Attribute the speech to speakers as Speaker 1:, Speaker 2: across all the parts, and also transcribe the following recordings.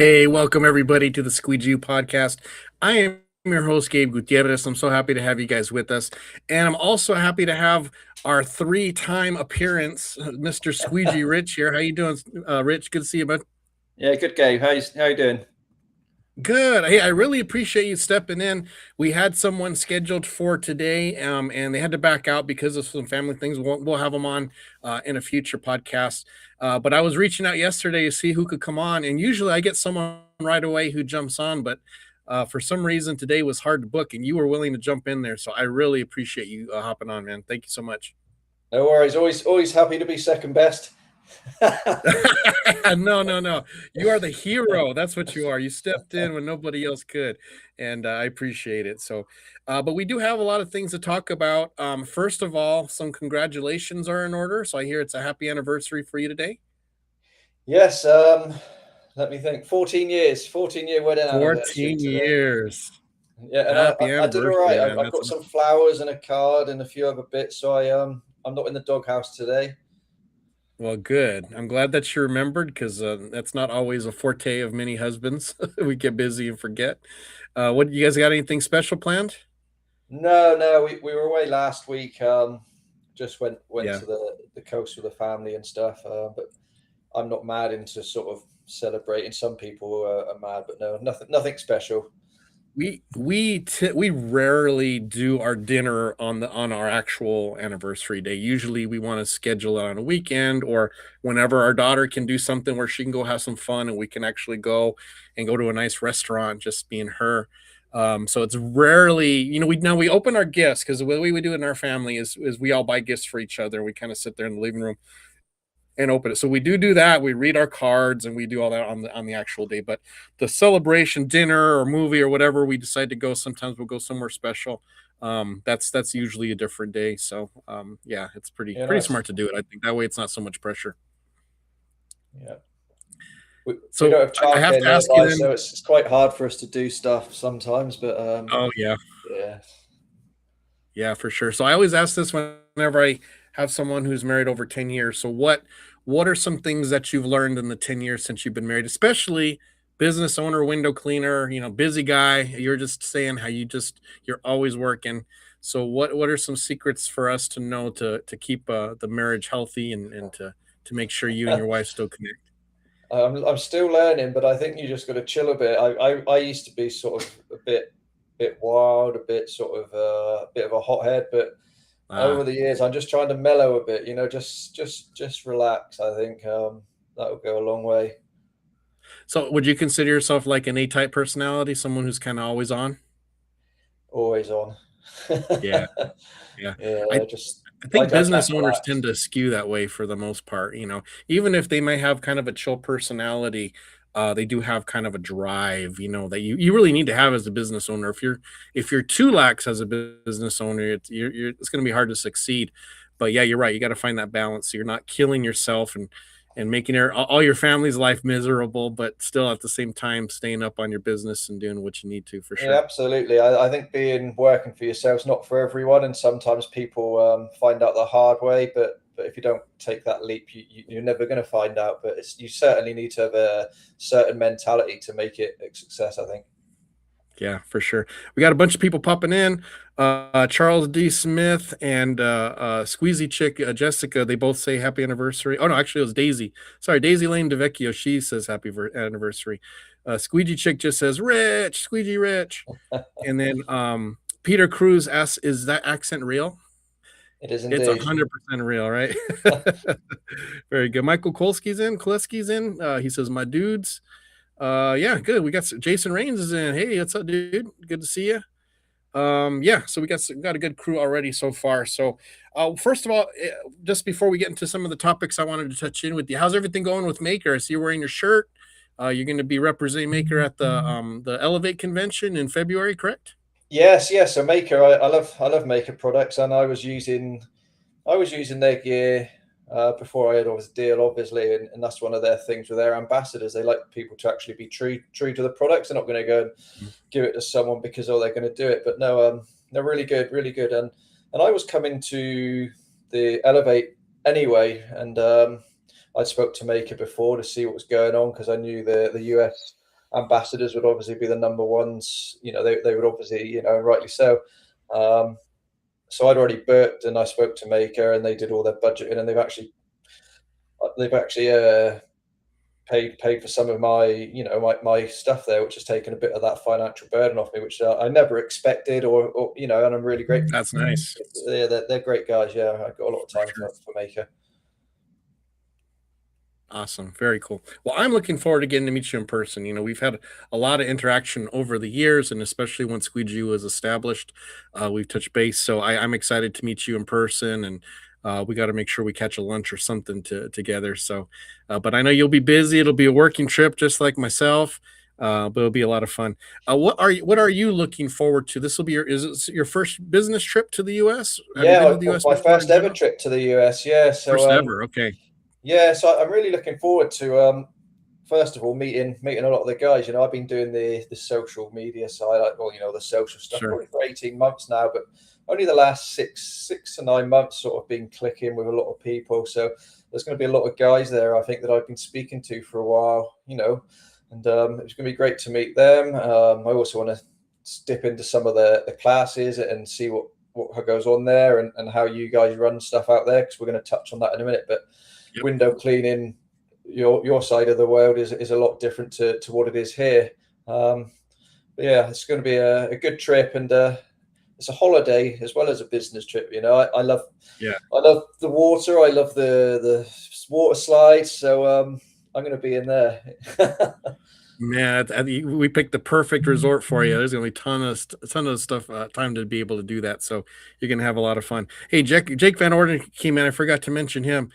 Speaker 1: Hey, welcome everybody to the Squeegee podcast. I am your host, Gabe Gutierrez. I'm so happy to have you guys with us. And I'm also happy to have our three-time appearance, Mr. Squeegee Rich here. How you doing, Rich? Good to see you, bud.
Speaker 2: Yeah, good Gabe. How you doing?
Speaker 1: Good. Hey, I really appreciate you stepping in. We had someone scheduled for today, and they had to back out because of some family things. We'll have them on in a future podcast. But I was reaching out yesterday to see who could come on, and usually I get someone right away who jumps on. But for some reason today was hard to book, and you were willing to jump in there. So I really appreciate you hopping on, man. Thank you so much.
Speaker 2: No worries. Always happy to be second best.
Speaker 1: No, no, no. You are the hero. That's what you are. You stepped in when nobody else could, and I appreciate it. So, but we do have a lot of things to talk about. First of all, some congratulations are in order. So I hear it's a happy anniversary for you today.
Speaker 2: Yes. Let me think. 14 years. 14-year wedding anniversary
Speaker 1: 14
Speaker 2: today.
Speaker 1: years.
Speaker 2: Yeah, and I,
Speaker 1: Happy
Speaker 2: I I did all right.
Speaker 1: anniversary, man.
Speaker 2: I've
Speaker 1: That's
Speaker 2: got some flowers and a card and a few other bits. So I'm not in the doghouse today.
Speaker 1: well, good. I'm glad that you remembered because that's not always a forte of many husbands. We get busy and forget. What you guys got? Anything special planned?
Speaker 2: No. We were away last week. Just went
Speaker 1: Yeah.
Speaker 2: to the coast with the family and stuff. But I'm not mad into sort of celebrating. Some people are mad, but no, nothing special.
Speaker 1: We rarely do our dinner on our actual anniversary day. Usually we want to schedule it on a weekend or whenever our daughter can do something where she can go have some fun and we can actually go to a nice restaurant, just being her. So it's rarely, we open our gifts because the way we do it in our family is we all buy gifts for each other. We kind of sit there in the living room and open it. So we do that. We read our cards and we do all that on the actual day. But the celebration dinner or movie or whatever we decide to go, sometimes we'll go somewhere special. That's usually a different day. So yeah, it's pretty
Speaker 2: Yeah,
Speaker 1: pretty
Speaker 2: nice.
Speaker 1: smart to do it. I think that way it's not so much pressure.
Speaker 2: Yeah. We don't
Speaker 1: So
Speaker 2: have
Speaker 1: I have
Speaker 2: childcare
Speaker 1: to ask you
Speaker 2: nearby,
Speaker 1: then.
Speaker 2: so it's quite hard for us to do stuff sometimes. But
Speaker 1: Oh yeah,
Speaker 2: yeah,
Speaker 1: yeah, for sure. So I always ask this whenever I have someone who's married over 10 years. So what are some things that you've learned in the 10 years since you've been married, especially business owner, window cleaner, busy guy. You're just saying how you're always working. So what are some secrets for us to know to keep the marriage healthy and to make sure you and your wife still connect?
Speaker 2: I'm still learning, but I think you just got to chill a bit. I used to be sort of a bit wild, a bit sort of a bit of a hothead, but over
Speaker 1: Ah,
Speaker 2: the years, I'm just trying to mellow a bit. Just relax. I think that will go a long way.
Speaker 1: so would you consider yourself like an A-type personality, someone who's kind of always on?
Speaker 2: Always on.
Speaker 1: Yeah, yeah. I
Speaker 2: Yeah, just
Speaker 1: I think
Speaker 2: I
Speaker 1: business
Speaker 2: can't
Speaker 1: owners tend
Speaker 2: relax.
Speaker 1: to skew that way for the most part, even if they may have kind of a chill personality, they do have kind of a drive, that you really need to have as a business owner. If you're too lax as a business owner, it's going to be hard to succeed. But yeah, you're right. You got to find that balance so you're not killing yourself and making all your family's life miserable, but still at the same time staying up on your business and doing what you need to for
Speaker 2: Yeah,
Speaker 1: sure.
Speaker 2: absolutely. I think being working for yourself is not for everyone, and sometimes people find out the hard way. But if you don't take that leap, you're never going to find out. But you certainly need to have a certain mentality to make it a success, I think.
Speaker 1: Yeah, for sure. We got a bunch of people popping in. Charles D. Smith and Squeezy Chick Jessica. They both say happy anniversary. Oh no, actually it was Daisy. Sorry, Daisy Lane DeVecchio. She says happy anniversary. Squeegee Chick just says Rich, Squeegee Rich. And then Peter Cruz asks, "Is that accent real?"
Speaker 2: It is
Speaker 1: It's
Speaker 2: indeed.
Speaker 1: 100% real, right? Very good. Michael Kolsky's in. Kolesky's in. He says, "My dudes." Yeah, good. We got Jason Rains is in. Hey, what's up, dude? Good to see you. Yeah, so we got a good crew already so far. So, first of all, just before we get into some of the topics, I wanted to touch in with you. How's everything going with Maker? I see you're wearing your shirt. You're going to be representing Maker at the Elevate convention in February, correct?
Speaker 2: Yes. So Maker, I love Maker products, and I was using their gear before I had this deal, obviously, and that's one of their things with their ambassadors. They like people to actually be true to the products. They're not going to go and give it to someone because they're going to do it. But no, they're really good. And I was coming to the Elevate anyway, and I spoke to Maker before to see what was going on because I knew the US. ambassadors would obviously be the number ones. They would obviously, rightly so. Um, so I'd already booked, and I spoke to Maker, and they did all their budgeting, and they've actually paid for some of my my stuff there, which has taken a bit of that financial burden off me, which I never expected, or and I'm really grateful.
Speaker 1: That's nice.
Speaker 2: Yeah, they're great guys. Yeah, I've got a lot of
Speaker 1: For
Speaker 2: time
Speaker 1: sure.
Speaker 2: for Maker.
Speaker 1: Awesome. Very cool. Well, I'm looking forward to getting to meet you in person. We've had a lot of interaction over the years, and especially when Squeegee was established, we've touched base. So I'm excited to meet you in person, and we got to make sure we catch a lunch or something together. So, but I know you'll be busy. It'll be a working trip, just like myself. But it'll be a lot of fun. What are you looking forward to? This will be is it your first business trip to the U.S.? Have you been
Speaker 2: Yeah,
Speaker 1: to the U.S.
Speaker 2: my
Speaker 1: before
Speaker 2: first
Speaker 1: in
Speaker 2: ever
Speaker 1: general?
Speaker 2: trip to the US. Yeah,
Speaker 1: First
Speaker 2: so
Speaker 1: ever. Okay.
Speaker 2: yeah, so I'm really looking forward to first of all meeting a lot of the guys. I've been doing the social media side, like, well, the social stuff
Speaker 1: Sure.
Speaker 2: probably for 18 months now, but only the last six to 9 months sort of been clicking with a lot of people. So there's going to be a lot of guys there, I think, that I've been speaking to for a while. And it's going to be great to meet them. I also want to dip into some of the classes and see what goes on there, and how you guys run stuff out there, because we're going to touch on that in a minute. But
Speaker 1: Yep.
Speaker 2: window cleaning, your side of the world is a lot different to what it is here. But yeah, it's going to be a good trip, and it's a holiday as well as a business trip.
Speaker 1: Yeah.
Speaker 2: I love the water. I love the water slides. So I'm going to be in there.
Speaker 1: Man, we picked the perfect resort for you. There's gonna be ton of stuff, time to be able to do that. So you're gonna have a lot of fun. Hey, Jake Van Orden came in. I forgot to mention him.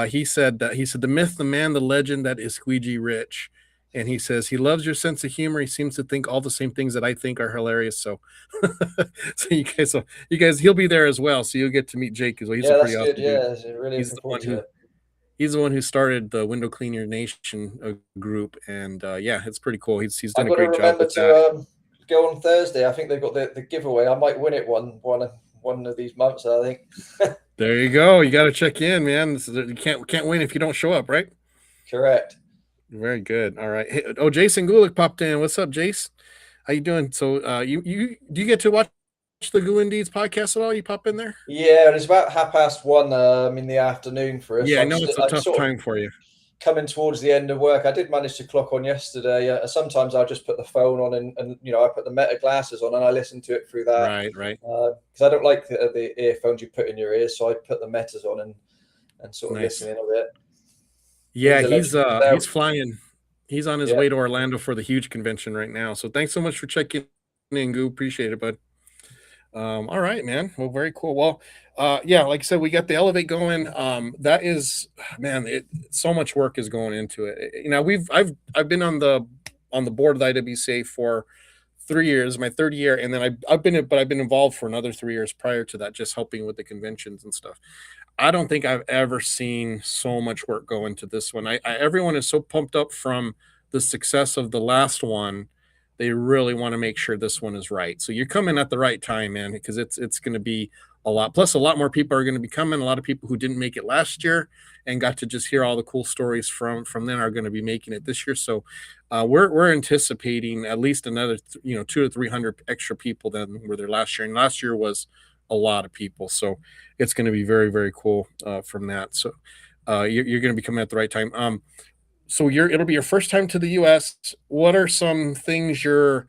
Speaker 1: He said the myth, the man, the legend that is Squeegee Rich, and he says he loves your sense of humor. He seems to think all the same things that I think are hilarious. So, so you guys, he'll be there as well. So you'll get to meet Jake as well. He's a
Speaker 2: Yeah,
Speaker 1: pretty
Speaker 2: that's good.
Speaker 1: awesome dude.
Speaker 2: Yeah, really
Speaker 1: He's
Speaker 2: looking
Speaker 1: the
Speaker 2: forward
Speaker 1: one
Speaker 2: to
Speaker 1: who
Speaker 2: it.
Speaker 1: He's the one who started the Window Cleaner Nation group, and yeah, it's pretty cool. He's done
Speaker 2: I've
Speaker 1: a
Speaker 2: got to
Speaker 1: great job
Speaker 2: remember
Speaker 1: with that.
Speaker 2: to go on Thursday. I think they've got the giveaway. I might win it one of these months, I think.
Speaker 1: There you go. You got to check in, man. You can't win if you don't show up, right?
Speaker 2: Correct.
Speaker 1: Very good. All right. Hey, oh, Jason Gulick popped in. What's up, Jace? How you doing? So, you do you get to watch the Goo Deeds podcast at all? You pop in there?
Speaker 2: Yeah, and it's about 1:30 in the afternoon for us.
Speaker 1: Yeah,
Speaker 2: So
Speaker 1: I
Speaker 2: I'm
Speaker 1: know
Speaker 2: still
Speaker 1: it's a
Speaker 2: I'm
Speaker 1: tough
Speaker 2: sort of
Speaker 1: time for you.
Speaker 2: coming towards the end of work. I did manage to clock on yesterday. Sometimes I'll just put the phone on, and I put the Meta glasses on, and I listen to it through that,
Speaker 1: Right, right.
Speaker 2: because I don't like the earphones you put in your ears. So I put the Metas on, and sort of listen
Speaker 1: Nice.
Speaker 2: in a bit.
Speaker 1: Yeah,
Speaker 2: He's a
Speaker 1: he's
Speaker 2: legend
Speaker 1: uh
Speaker 2: himself.
Speaker 1: he's flying. He's on his
Speaker 2: Yeah.
Speaker 1: way to Orlando for the huge convention right now. So thanks so much for checking in, Goo. Appreciate it, bud. All right, man. Well, very cool. Well, yeah, like I said, we got the Elevate going. That is, man, so much work is going into it. I've been on the board of the IWCA for 3 years, my third year, and then I've been involved for another 3 years prior to that, just helping with the conventions and stuff. I don't think I've ever seen so much work go into this one. Everyone is so pumped up from the success of the last one. They really want to make sure this one is right. So you're coming at the right time, man, because it's going to be a lot. Plus, a lot more people are going to be coming. A lot of people who didn't make it last year and got to just hear all the cool stories from then are going to be making it this year. So we're anticipating at least another 200 to 300 extra people than were there last year. And last year was a lot of people. So it's going to be very, very cool from that. So you're going to be coming at the right time. So it'll be your first time to the U.S. What are some things you're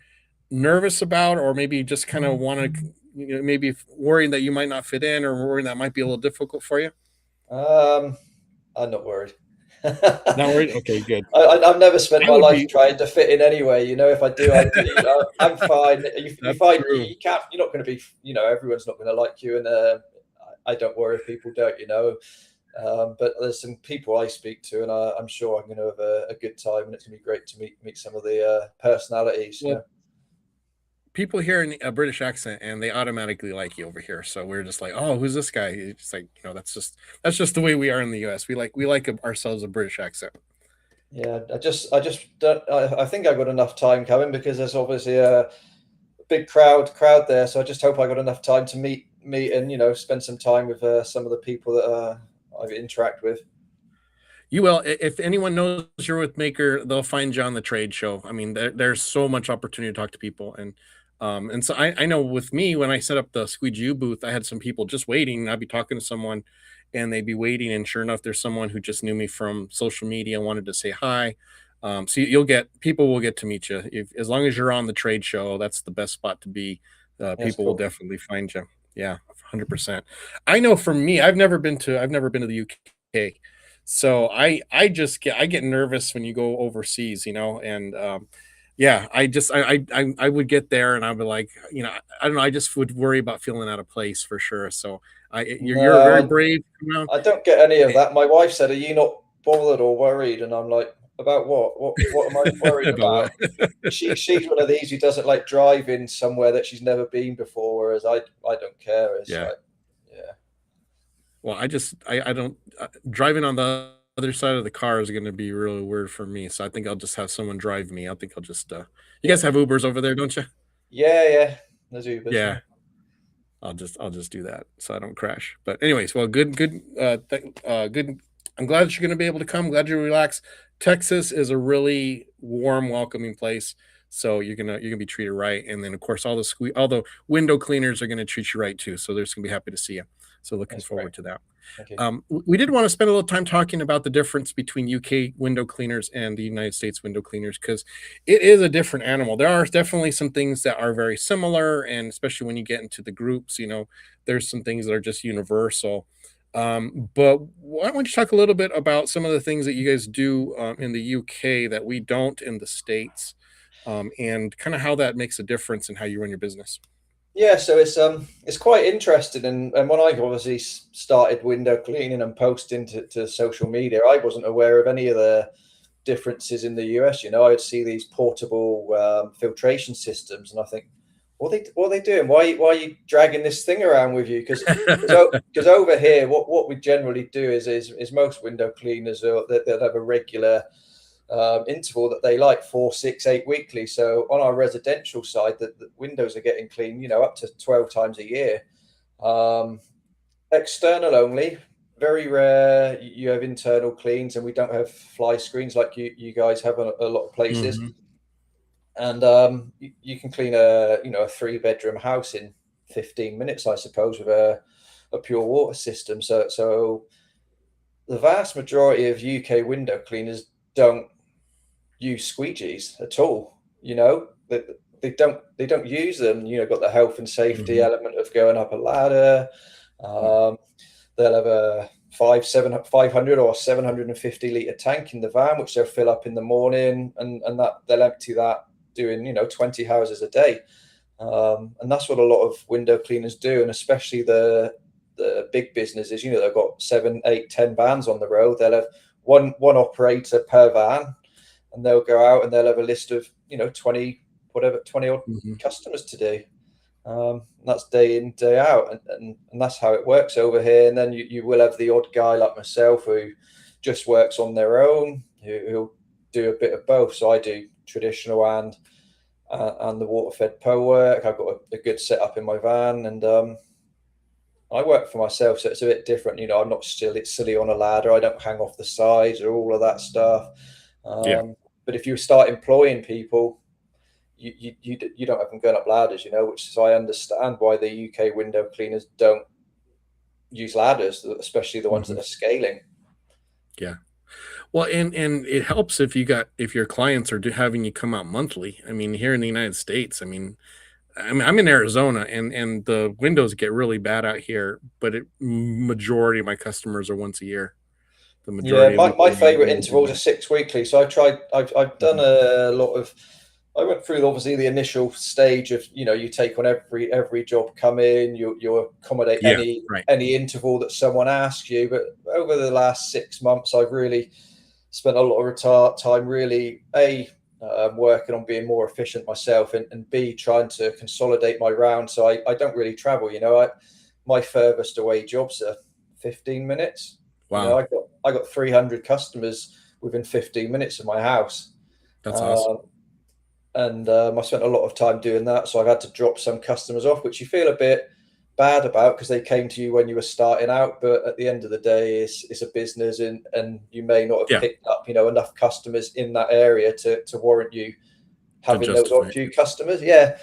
Speaker 1: nervous about, or maybe just kind of want to, maybe worrying that you might not fit in, or worrying that might be a little difficult for you?
Speaker 2: Um, I'm not worried.
Speaker 1: Not worried. Okay, good.
Speaker 2: I've never spent
Speaker 1: I
Speaker 2: my
Speaker 1: would
Speaker 2: life
Speaker 1: be.
Speaker 2: trying to fit in anyway. If I do, I do. I'm fine. You
Speaker 1: That's
Speaker 2: find
Speaker 1: true.
Speaker 2: you can't. You're not going to be. Everyone's not going to like you, and I don't worry if people don't. But there's some people I speak to, and I'm sure I'm going to have a good time, and it's going to be great to meet some of the personalities.
Speaker 1: Well, people hear a British accent and they automatically like you over here. So we're just like, oh, who's this guy? It's like, that's just the way we are in the U.S. We like ourselves a British accent.
Speaker 2: Yeah, I just don't. I think I got enough time coming, because there's obviously a big crowd there. So I just hope I got enough time to meet and spend some time with some of the people that I interact with.
Speaker 1: You will. If anyone knows you're with Maker, they'll find you on the trade show. I mean, there's so much opportunity to talk to people, and so I know with me when I set up the Squeegee booth, I had some people just waiting. I'd be talking to someone, and they'd be waiting, and sure enough, there's someone who just knew me from social media, wanted to say hi. So you'll get people will get to meet you if, as long as you're on the trade show. That's the best spot to be.
Speaker 2: That's
Speaker 1: People will
Speaker 2: cool.
Speaker 1: definitely find you. Yeah, 100%. I know for me, I've never been to the UK. So I get nervous when you go overseas, and yeah, I would get there and I'd be like, I don't know, I just would worry about feeling out of place for sure. So you're
Speaker 2: No,
Speaker 1: very brave,
Speaker 2: I don't get any of
Speaker 1: eh,
Speaker 2: that. My wife said, "Are you not bothered or worried?" And I'm like, "About what? What am I worried
Speaker 1: about
Speaker 2: about?"
Speaker 1: what?
Speaker 2: She's one of these who doesn't like driving somewhere that she's never been before, whereas I don't care. It's
Speaker 1: Yeah.
Speaker 2: like, yeah,
Speaker 1: Well, I don't driving on the other side of the car is going to be really weird for me. So I think I'll just have someone drive me. I think I'll just you
Speaker 2: yeah,
Speaker 1: guys have Ubers over there, don't you?
Speaker 2: yeah, yeah. There's Ubers, yeah.
Speaker 1: Yeah. I'll just do that so I don't crash. But anyways, well, good. I'm glad that you're going to be able to come. Glad you relax. Texas is a really warm, welcoming place, so you're gonna be treated right. And then of course all the window cleaners are going to treat you right too. So they're just gonna be happy to see you. So looking
Speaker 2: That's great.
Speaker 1: forward to that.
Speaker 2: Thank you.
Speaker 1: We did want to spend a little time talking about the difference between UK window cleaners and the United States window cleaners because it is a different animal. There are definitely some things that are very similar, and especially when you get into the groups, there's some things that are just universal. But why don't you talk a little bit about some of the things that you guys do in the UK that we don't in the States, and kind of how that makes a difference in how you run your business?
Speaker 2: Yeah, so it's quite interesting, and when I obviously started window cleaning and posting to social media, I wasn't aware of any of the differences in the US. I'd see these portable filtration systems, and I think, what are they doing? Why are you dragging this thing around with you? Because over here, what we generally do is most window cleaners they'll have a regular interval that they like 4, 6, 8 weekly. So on our residential side, the windows are getting cleaned, up to 12 times a year. Um, External only. Very rare you have internal cleans, and we don't have fly screens like you guys have a lot of places.
Speaker 1: Hmm.
Speaker 2: And you can clean a 3 bedroom house in 15 minutes, I suppose, with a pure water system. So the vast majority of UK window cleaners don't use squeegees at all. They don't use them. Got the health and safety
Speaker 1: Hmm.
Speaker 2: element of going up a ladder. Um, they'll have a 500 or 750 litre tank in the van, which they'll fill up in the morning, and that they'll empty that doing 20 houses a day. And that's what a lot of window cleaners do, and especially the big businesses. They've got 7, 8, 10 vans on the road. They'll have one operator per van, and they'll go out and they'll have a list of 20 odd
Speaker 1: Hmm.
Speaker 2: customers to do. That's day in, day out, and that's how it works over here. And then you will have the odd guy like myself who just works on their own, who'll do a bit of both. So I do traditional and the water fed pro work. I've got a good setup in my van, and I work for myself, so it's a bit different. I'm not still it's silly on a ladder. I don't hang off the sides or all of that stuff.
Speaker 1: Yeah.
Speaker 2: But if you start employing people, you don't have them going up ladders, which is I understand why the UK window cleaners don't use ladders, especially the ones that
Speaker 1: Hmm.
Speaker 2: are scaling.
Speaker 1: Yeah. Well, and it helps if your clients are having you come out monthly. I mean, here in the United States, I'm in Arizona, and the windows get really bad out here, but majority of my customers are once a year. The
Speaker 2: Yeah,
Speaker 1: majority of
Speaker 2: my
Speaker 1: people
Speaker 2: favorite
Speaker 1: will do
Speaker 2: intervals are
Speaker 1: it.
Speaker 2: 6 weekly. So I've done
Speaker 1: Mhm.
Speaker 2: a lot of. I went through obviously the initial stage of you take on every job come in, you accommodate
Speaker 1: Yeah,
Speaker 2: any
Speaker 1: right.
Speaker 2: any interval that someone asks you. But over the last 6 months, I've really spent a lot of time really working on being more efficient myself, and b trying to consolidate my round. So I don't really travel. My furthest away jobs are 15 minutes.
Speaker 1: Wow,
Speaker 2: I got 300 customers within 15 minutes of my house.
Speaker 1: that's awesome.
Speaker 2: Um, and I spent a lot of time doing that, so I've had to drop some customers off, which you feel a bit. bad about, because they came to you when you were starting out, but at the end of the day, it's a business, and you may not have
Speaker 1: Yeah,
Speaker 2: picked up, enough customers in that area to warrant you
Speaker 1: to
Speaker 2: having those
Speaker 1: justify
Speaker 2: odd
Speaker 1: it.
Speaker 2: few customers. Yeah.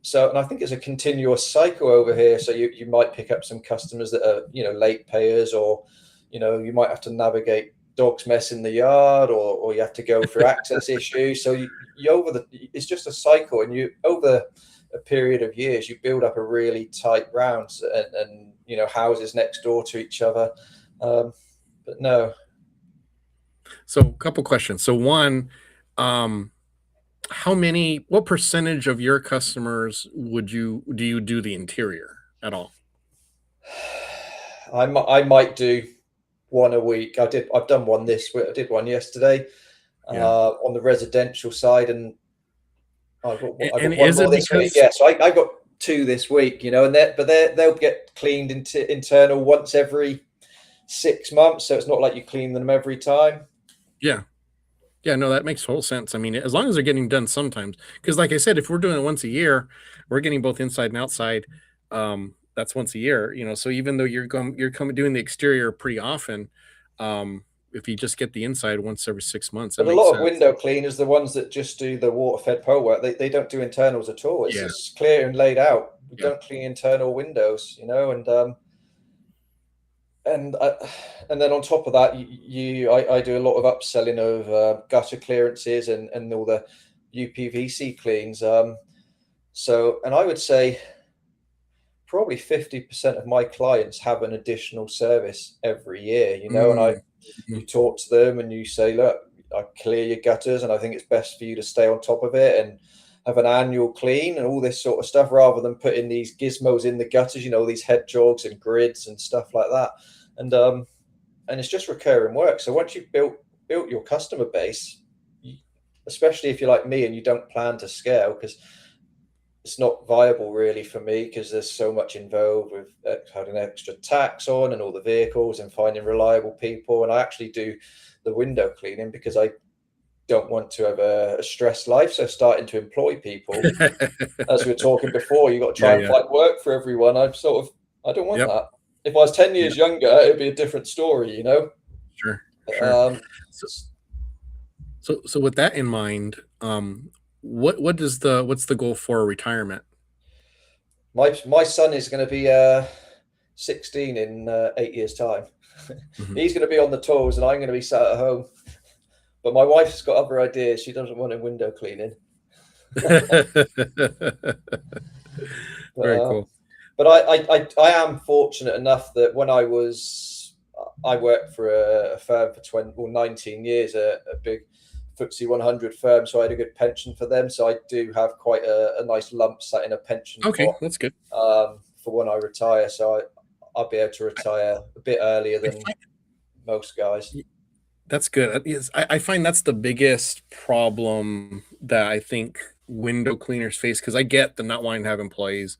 Speaker 2: So, and I think it's a continuous cycle over here. So you might pick up some customers that are, late payers, or, you might have to navigate dogs mess in the yard, or you have to go through access issues. So it's just a cycle, and you over a period of years, you build up a really tight rounds, and houses next door to each other. But no.
Speaker 1: So, a couple questions. So, one, um, what percentage of your customers do you do the interior at all?
Speaker 2: I might do one a week. I've done one this week. I did one yesterday,
Speaker 1: Yeah.
Speaker 2: on the residential side, and I
Speaker 1: And
Speaker 2: got one
Speaker 1: is
Speaker 2: more
Speaker 1: it
Speaker 2: this week.
Speaker 1: because,
Speaker 2: Yeah, so I got two this week, and they'll get cleaned into internal once every 6 months. So it's not like you clean them every time.
Speaker 1: yeah. Yeah, no, that makes total sense. I mean, as long as they're getting done sometimes, because like I said, if we're doing it once a year, we're getting both inside and outside. That's once a year, So even though you're coming doing the exterior pretty often, if you just get the inside once every 6 months, that
Speaker 2: But a
Speaker 1: makes
Speaker 2: lot of
Speaker 1: sense.
Speaker 2: window cleaners, the ones that just do the water fed pole work, they don't do internals at all. It's
Speaker 1: Yeah,
Speaker 2: just clear and laid out. We
Speaker 1: yeah.
Speaker 2: don't clean internal windows, and and then on top of that, I do a lot of upselling of gutter clearances, and all the UPVC cleans. And I would say probably 50% of my clients have an additional service every year, and
Speaker 1: Mm,
Speaker 2: you
Speaker 1: mhm.
Speaker 2: talk to them and you say, look, I clear your gutters, and I think it's best for you to stay on top of it and have an annual clean and all this sort of stuff, rather than putting these gizmos in the gutters, these head jogs and grids and stuff like that. And it's just recurring work. So once you've built your customer base, especially if you're like me and you don't plan to scale, because it's not viable really for me, because there's so much involved with having extra tax on, and all the vehicles, and finding reliable people. And I actually do the window cleaning because I don't want to have a stressed life. So starting to employ people, as we were talking before, you got to
Speaker 1: Yeah,
Speaker 2: try and
Speaker 1: yeah.
Speaker 2: find work for everyone. I don't want
Speaker 1: Yep.
Speaker 2: that. If I was 10
Speaker 1: Yeah,
Speaker 2: years younger, it'd be a different story.
Speaker 1: sure, sure.
Speaker 2: Um,
Speaker 1: So so with that in mind, what's the goal for retirement?
Speaker 2: my son is going to be 16 in 8 years' time.
Speaker 1: Mhm.
Speaker 2: He's going to be on the tools, and I'm going to be sat at home. But my wife's got other ideas. She doesn't want him window cleaning. But
Speaker 1: Very cool.
Speaker 2: I am fortunate enough that when I worked for a firm for 19 years, a big FTSE 100 firm, so I had a good pension for them. So I do have quite a nice lump sat in a pension
Speaker 1: Okay,
Speaker 2: pot,
Speaker 1: that's good.
Speaker 2: for when I retire. So I'll be able to retire a bit earlier
Speaker 1: I
Speaker 2: than
Speaker 1: find
Speaker 2: most guys.
Speaker 1: That's good. Yes, I find that's the biggest problem that I think window cleaners face, because I get the not wanting to have employees.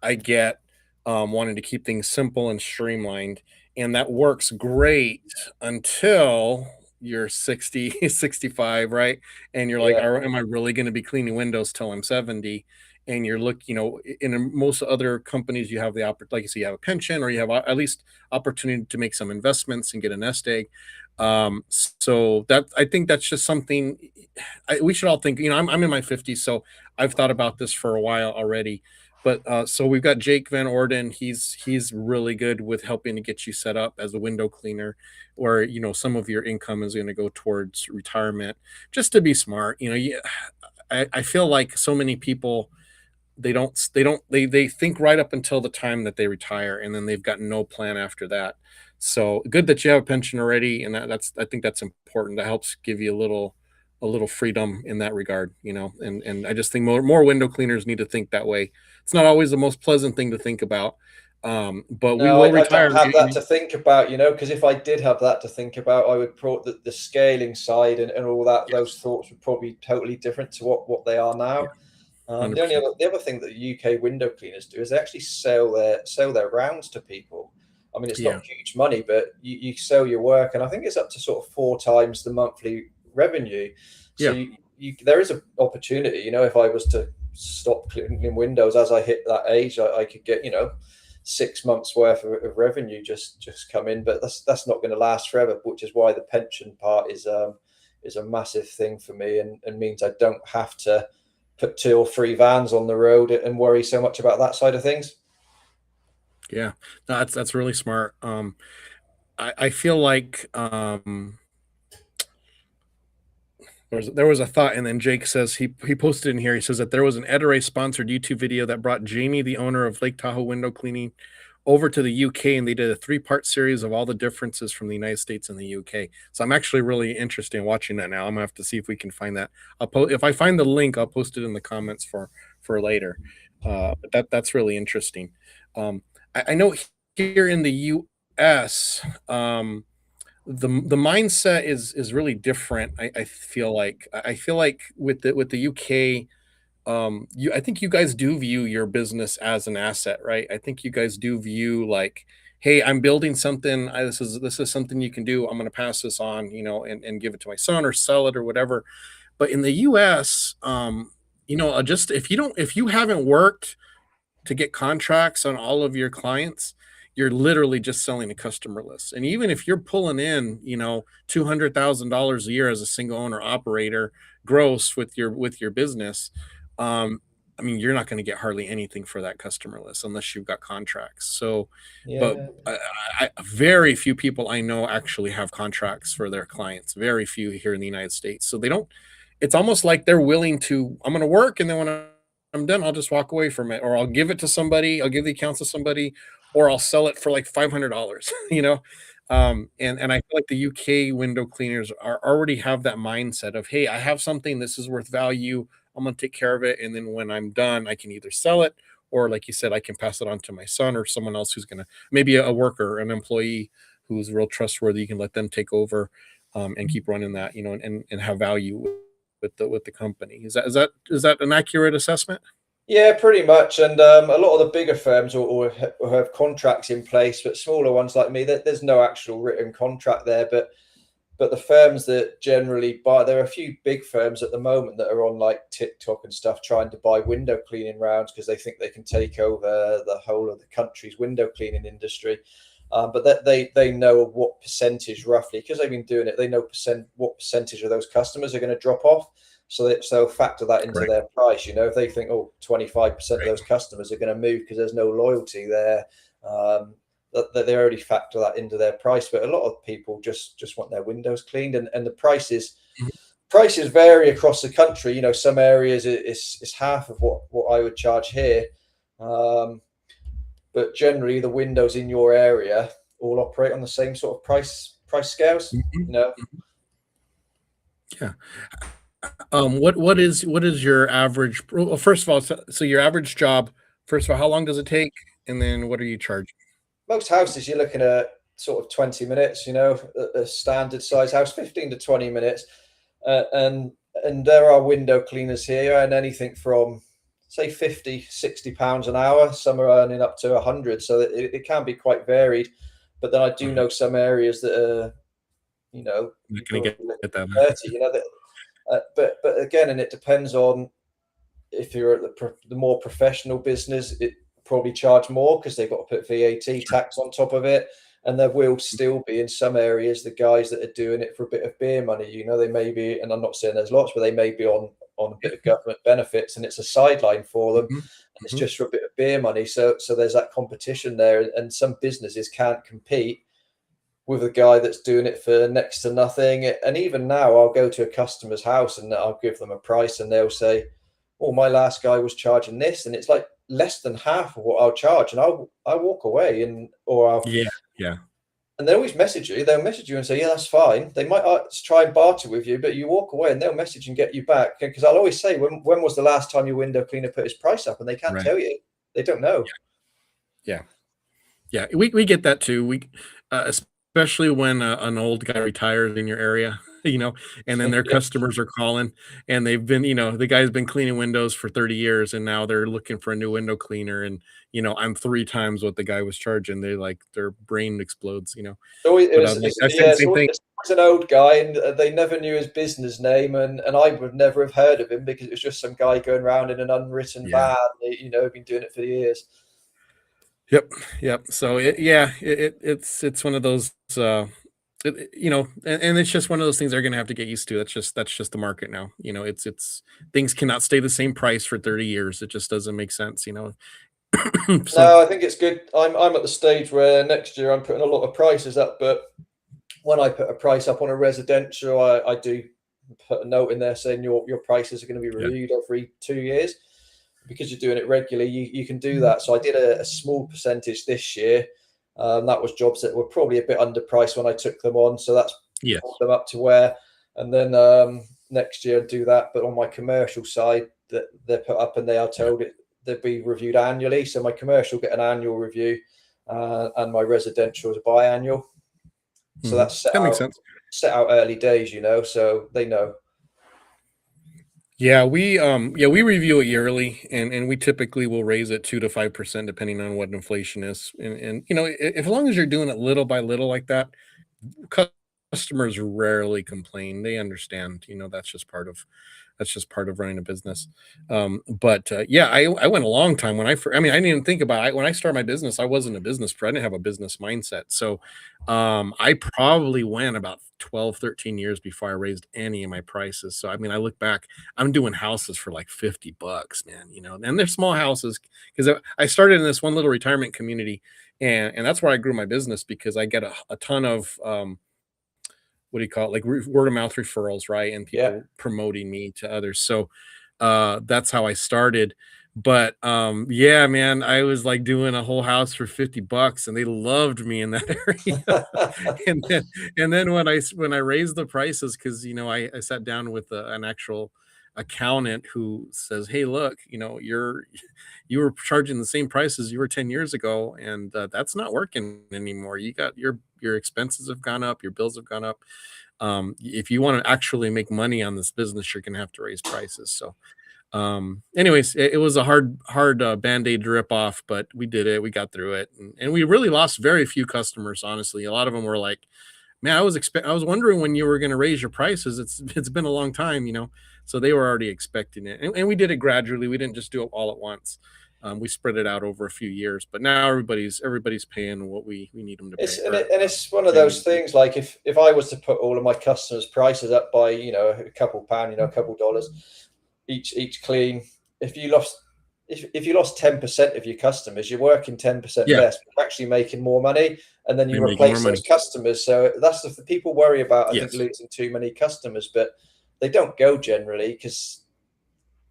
Speaker 1: I get wanting to keep things simple and streamlined, and that works great until you're 60, 65, right? And you're like,
Speaker 2: Yeah,
Speaker 1: am I really going to be cleaning windows till I'm 70? And in most other companies, you have the like you say, you have a pension, or you have at least opportunity to make some investments and get a nest egg. So that I think that's just something we should all think. I'm in my 50s, so I've thought about this for a while already. But so we've got Jake Van Orden. He's really good with helping to get you set up as a window cleaner, where some of your income is going to go towards retirement, just to be smart. I feel like so many people, they think right up until the time that they retire, and then they've got no plan after that. So good that you have a pension already, and I think that's important. That helps give you a little freedom in that regard. And I just think more window cleaners need to think that way. It's not always the most pleasant thing to think about, but we
Speaker 2: no,
Speaker 1: will
Speaker 2: I
Speaker 1: retire.
Speaker 2: don't have that to think about, because if I did have that to think about, I would probably the scaling side, and all that, those
Speaker 1: Yes,
Speaker 2: thoughts would probably be totally different to what they are
Speaker 1: yeah,
Speaker 2: now.
Speaker 1: hundred percent.
Speaker 2: The other thing that UK window cleaners do is they actually sell their rounds to people. I mean, it's
Speaker 1: Yeah,
Speaker 2: not huge money, but you sell your work, and I think it's up to sort of 4 times the monthly revenue. So
Speaker 1: yeah,
Speaker 2: there is an opportunity, if I was to stopped cleaning windows as I hit that age, I could get 6 months worth of revenue just come in, but that's not going to last forever, which is why the pension part is a massive thing for me, and means I don't have to put 2 or 3 vans on the road and worry so much about that side of things.
Speaker 1: Yeah, no, that's really smart. I feel like there was a thought, and then Jake says he posted in here. He says that there was an Ed sponsored YouTube video that brought Jamie, the owner of Lake Tahoe Window Cleaning, over to the UK, and they did a 3-part series of all the differences from the United States and the UK. So I'm actually really interested in watching that now. I'm gonna have to see if we can find that. If I find the link, I'll post it in the comments for later. But that's really interesting. I know here in the US, the mindset is really different. I feel like with the UK, I think you guys do view your business as an asset, right? I think you guys do view like, hey, I'm building something. This is something you can do. I'm going to pass this on, and give it to my son or sell it or whatever. But in the US, just if you haven't worked to get contracts on all of your clients, you're literally just selling a customer list. And even if you're pulling in, $200,000 a year as a single owner operator gross with your business, I mean, you're not going to get hardly anything for that customer list unless you've got contracts. So, but
Speaker 2: Yeah,
Speaker 1: very few people I know actually have contracts for their clients. Very few here in the United States. So they don't. It's almost like they're willing to. I'm going to work, and then when I'm done, I'll just walk away from it, or I'll give it to somebody. I'll give the accounts to somebody, or I'll sell it for like $500. And I feel like the UK window cleaners already have that mindset of, hey, I have something. This is worth value. I'm going to take care of it. And then when I'm done, I can either sell it, or like you said, I can pass it on to my son or someone else who's going to, maybe a worker, an employee who's real trustworthy. You can let them take over, and keep running that, and have value with the company. Is that an accurate assessment?
Speaker 2: yeah, pretty much. And a lot of the bigger firms or have contracts in place, but smaller ones like me, there's no actual written contract there. But the firms that generally buy, there are a few big firms at the moment that are on like TikTok and stuff trying to buy window cleaning rounds because they think they can take over the whole of the country's window cleaning industry. But that they know what percentage roughly, because they've been doing it, they know what percentage of those customers are going to drop off. So they'll factor that into
Speaker 1: Correct.
Speaker 2: their price. If they think, oh, 25% of
Speaker 1: Right.
Speaker 2: those customers are going to move because there's no loyalty there, that they already factor that into their price. But a lot of people just want their windows cleaned, and the prices vary across the country. Some areas it's half of what I would charge here, but generally the windows in your area all operate on the same sort of price scales.
Speaker 1: Mhm.
Speaker 2: You know,
Speaker 1: Yeah. What is your average? Well, first of all, so your average job. First of all, how long does it take? And then what are you charging?
Speaker 2: most houses you're looking at sort of 20 minutes. A standard size house, 15 to 20 minutes, and there are window cleaners here, and anything from say 50, 60 pounds an hour. Some are earning up to 100, so it can be quite varied. But then I do
Speaker 1: Mhm.
Speaker 2: know some areas that are,
Speaker 1: Not
Speaker 2: you're
Speaker 1: gonna
Speaker 2: probably
Speaker 1: get
Speaker 2: looking
Speaker 1: that.
Speaker 2: at 30. But again, and it depends on, if you're at the more professional business, it probably charge more because they've got to put VAT
Speaker 1: Sure.
Speaker 2: tax on top of it. And there will still be in some areas the guys that are doing it for a bit of beer money. They may be, and I'm not saying there's lots, but they may be on a bit of government benefits, and it's a sideline for them.
Speaker 1: Mhm.
Speaker 2: And it's
Speaker 1: Mhm.
Speaker 2: just for a bit of beer money. So there's that competition there, and some businesses can't compete with a guy that's doing it for next to nothing. And even now, I'll go to a customer's house and I'll give them a price, and they'll say, "Oh, my last guy was charging this," and it's like less than half of what I'll charge, and I walk away,
Speaker 1: Yeah. Yeah.
Speaker 2: and they always message you. They'll message you and say, "Yeah, that's fine." They might try and barter with you, but you walk away, and they'll message and get you back. Because I'll always say, "When was the last time your window cleaner put his price up?" And they can't
Speaker 1: Right.
Speaker 2: tell you. They don't know.
Speaker 1: Yeah. Yeah. We get that too. Especially when an old guy retires in your area, and then their
Speaker 2: Yeah.
Speaker 1: customers are calling, and the guy's been cleaning windows for 30 years, and now they're looking for a new window cleaner, and I'm 3 times what the guy was charging. Their brain explodes.
Speaker 2: Always,
Speaker 1: But I'm like, I say the
Speaker 2: it's
Speaker 1: same
Speaker 2: always,
Speaker 1: thing.
Speaker 2: was an old guy, and they never knew his business name, and I would never have heard of him because it was just some guy going around in an unwritten
Speaker 1: Yeah.
Speaker 2: van. Been doing it for years.
Speaker 1: Yep. Yep. So it's one of those and it's just one of those things they're going to have to get used to. That's just the market now. It's things cannot stay the same price for 30 years. It just doesn't make sense. So
Speaker 2: No, I think it's good. I'm at the stage where next year I'm putting a lot of prices up, but when I put a price up on a residential, I do put a note in there saying your prices are going to be
Speaker 1: yeah.
Speaker 2: reviewed every 2 years. Because you're doing it regularly, you can do that. So I did a small percentage this year. That was jobs that were probably a bit underpriced when I took them on. So that's brought
Speaker 1: Yes.
Speaker 2: them up to where, and then next year do that. But on my commercial side, that they're put up and they are told it they'll be reviewed annually. So my commercial get an annual review, and my residential is biannual. So
Speaker 1: Hmm.
Speaker 2: that's
Speaker 1: That makes sense.
Speaker 2: set out early days, so they know.
Speaker 1: Yeah, we review it yearly, and we typically will raise it 2 to 5% depending on what inflation is. And if as long as you're doing it little by little like that, customers rarely complain. They understand. That's just part of running a business. But yeah, I went a long time when I mean, I didn't even think about it. When I started my business, I wasn't a business pro. I didn't have a business mindset. So I probably went about 12, 13 years before I raised any of my prices. So I mean, I look back, I'm doing houses for like $50, man, and they're small houses because I started in this one little retirement community, and that's where I grew my business because I get a ton of what do you call it, like word of mouth referrals, right, and
Speaker 2: Yeah.
Speaker 1: people promoting me to others. So that's how I started. But yeah, man, I was like doing a whole house for $50 and they loved me in that area. And then when I raised the prices, because I sat down with an actual accountant who says, hey, look, you were charging the same prices you were 10 years ago, and that's not working anymore. You got your expenses have gone up, your bills have gone up. If you want to actually make money on this business, you're going to have to raise prices. So anyways, it was a hard band-aid to rip off, but we did it. We got through it, and we really lost very few customers, honestly. A lot of them were like, man, I was wondering when you were going to raise your prices. It's been a long time. So they were already expecting it, and we did it gradually. We didn't just do it all at once. We spread it out over a few years, but now everybody's paying what we need them to
Speaker 2: It's
Speaker 1: pay,
Speaker 2: and,
Speaker 1: or
Speaker 2: it, and it's one of
Speaker 1: paying me
Speaker 2: those
Speaker 1: to pay.
Speaker 2: things. Like if I was to put all of my customers' prices up by a couple pound, a couple dollars each clean, if you lost if you lost 10% of your customers, you're working 10%
Speaker 1: Yeah,
Speaker 2: less, but you're actually making more money, and then
Speaker 1: you're
Speaker 2: you
Speaker 1: making more
Speaker 2: replace those
Speaker 1: money.
Speaker 2: customers. So that's the people worry about. I think
Speaker 1: Yes.
Speaker 2: losing too many customers, but they don't go generally because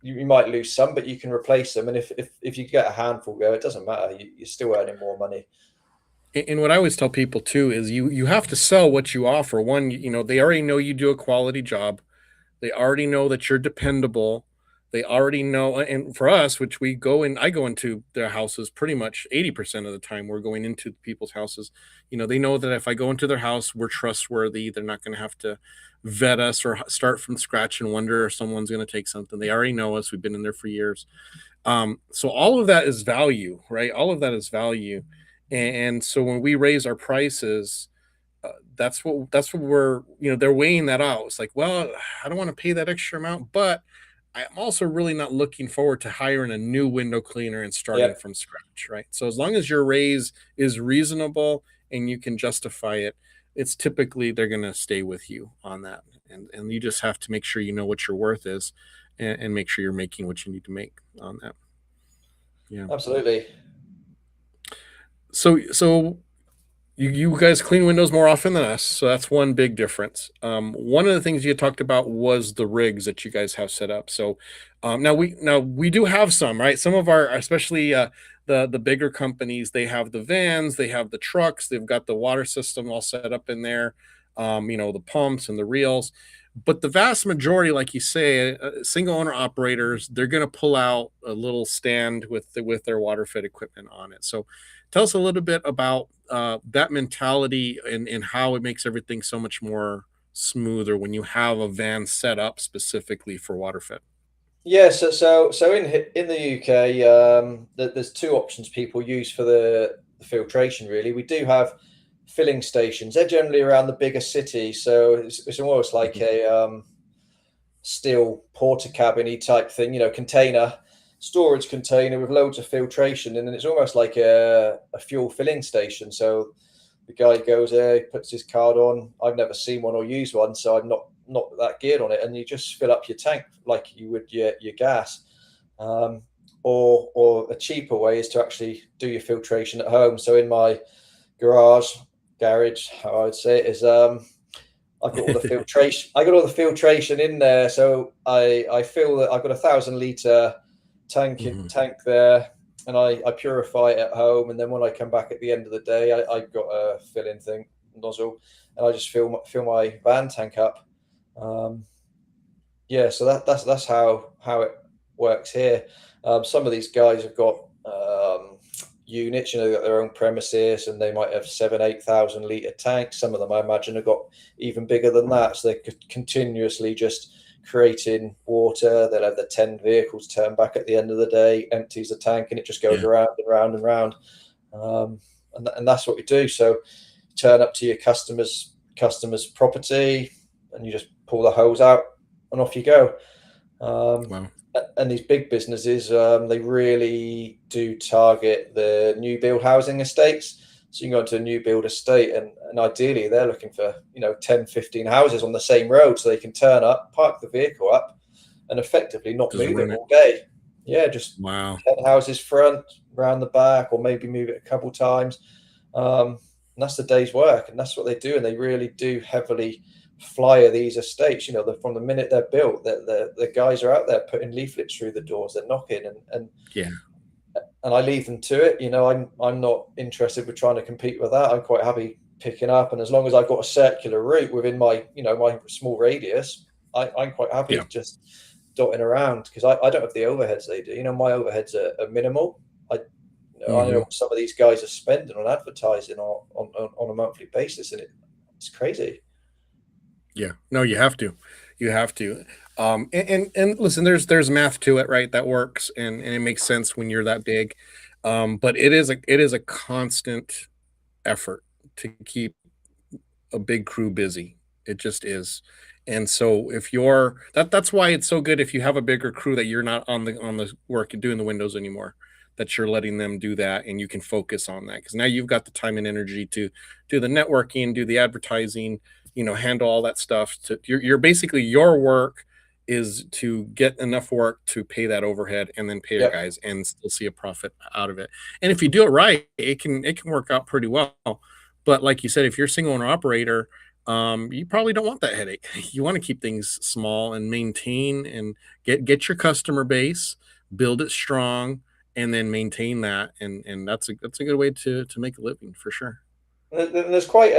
Speaker 2: you might lose some, but you can replace them. And if you get a handful go, it doesn't matter. You're still earning more money.
Speaker 1: And what I always tell people too is you have to sell what you offer. One, they already know you do a quality job. They already know that you're dependable. They already know, and for us, which I go into their houses pretty much 80% of the time. We're going into people's houses. They know that if I go into their house, we're trustworthy. They're not going to have to vet us or start from scratch and wonder if someone's going to take something. They already know us. We've been in there for years. So all of that is value, right? All of that is value. And so when we raise our prices, that's what they're weighing that out. It's like, well, I don't want to pay that extra amount, but I'm also really not looking forward to hiring a new window cleaner and
Speaker 2: Yeah,
Speaker 1: starting from scratch, right? So as long as your raise is reasonable and you can justify it, it's typically they're going to stay with you on that. And you just have to make sure you know what your worth is, and make sure you're making what you need to make on that. Yeah.
Speaker 2: absolutely.
Speaker 1: So you guys clean windows more often than us, so that's one big difference. One of the things you talked about was the rigs that you guys have set up. So now we do have some, right? Some of our, especially the bigger companies, they have the vans, they have the trucks, they've got the water system all set up in there, the pumps and the reels. But the vast majority, like you say, single owner operators, they're going to pull out a little stand with their water fed equipment on it. So tell us a little bit about that mentality, and how it makes everything so much more smoother when you have a van set up specifically for water fit.
Speaker 2: Yeah, so in the UK, there's two options people use for the filtration. Really, we do have filling stations. They're generally around the bigger cities, so it's almost like
Speaker 1: Mhm.
Speaker 2: a steel porter cabiny type thing, container, storage container with loads of filtration, and then it's almost like a fuel filling station. So the guy goes there, puts his card on. I've never seen one or used one, so I'm not that geared on it. And you just fill up your tank like you would your gas. Um, or a cheaper way is to actually do your filtration at home. So in my garage, how I would say it is, I've got all the filtration. I got all the filtration in there, so I feel that I've got 1,000 litre
Speaker 1: Mhm.
Speaker 2: tank there, and I purify it at home. And then when I come back at the end of the day, I've got a filling thing nozzle, and I just fill my van tank up. Um, yeah, so that's how it works here. Some of these guys have got units, they've got their own premises, and they might have 7, 8,000 litre tanks. Some of them, I imagine, have got even bigger than that. So they're continuously just creating water. They'll have the 10 vehicles turn back at the end of the day, empties the tank, and it just goes
Speaker 1: Yeah.
Speaker 2: around and round and round. And that's what we do. So you turn up to your customer's property, and you just pull the hose out, and off you go. Um,
Speaker 1: Wow.
Speaker 2: and these big businesses, they really do target the new build housing estates. So you can go into a new build estate, and ideally they're looking for 10, 15 houses on the same road, so they can turn up, park the vehicle up, and effectively not
Speaker 1: Just
Speaker 2: move it
Speaker 1: run it.
Speaker 2: all day. Yeah, just
Speaker 1: Wow.
Speaker 2: 10 houses front, round the back, or maybe move it a couple times. And that's the day's work, and that's what they do. And they really do heavily flyer these estates. From the minute they're built, the guys are out there putting leaflets through the doors. They're knocking,
Speaker 1: Yeah.
Speaker 2: and I leave them to it. I'm not interested with trying to compete with that. I'm quite happy picking up, and as long as I've got a circular route within my small radius, I'm quite happy
Speaker 1: Yeah.
Speaker 2: just dotting around, because I don't have the overheads they do. My overheads are minimal. I know
Speaker 1: Mhm.
Speaker 2: what some of these guys are spending on advertising on a monthly basis, and it's crazy.
Speaker 1: Yeah. No, you have to. You have to. And listen, there's math to it, right? That works, and it makes sense when you're that big. But it is a constant effort to keep a big crew busy. It just is. And so if you're that's why it's so good if you have a bigger crew that you're not on the work and doing the windows anymore, that you're letting them do that and you can focus on that. Because now you've got the time and energy to do the networking, do the advertising, handle all that stuff. You're basically your work is to get enough work to pay that overhead and then pay your
Speaker 2: Yep.
Speaker 1: guys and still see a profit out of it. And if you do it right, it can work out pretty well. But like you said, if you're a single owner operator, you probably don't want that headache. You want to keep things small and maintain and get your customer base, build it strong, and then maintain that. And that's a good way to make a living for sure.
Speaker 2: There's quite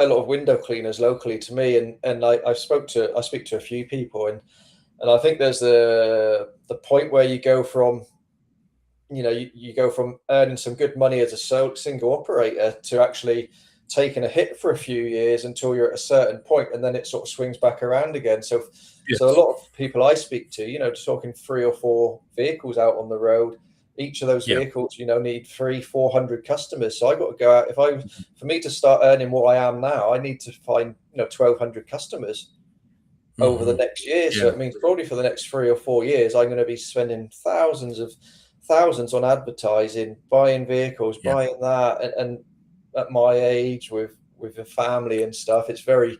Speaker 2: a lot of window cleaners locally to me, and I speak to a few people, and I think there's the point where you go from earning some good money as a single operator to actually taking a hit for a few years until you're at a certain point, and then it sort of swings back around again. So a
Speaker 1: Yes.
Speaker 2: lot of people I speak to, talking 3 or 4 vehicles out on the road. Each of those
Speaker 1: Yeah.
Speaker 2: vehicles, need 300, 400 customers. So I got to go out. For me to start earning what I am now, I need to find 1,200 customers over the
Speaker 1: Hmm.
Speaker 2: next year. So
Speaker 1: Yeah.
Speaker 2: it means probably for the next 3 or 4 years, I'm going to be spending thousands on advertising, buying vehicles,
Speaker 1: Yeah.
Speaker 2: buying that, and at my age with a family and stuff, it's very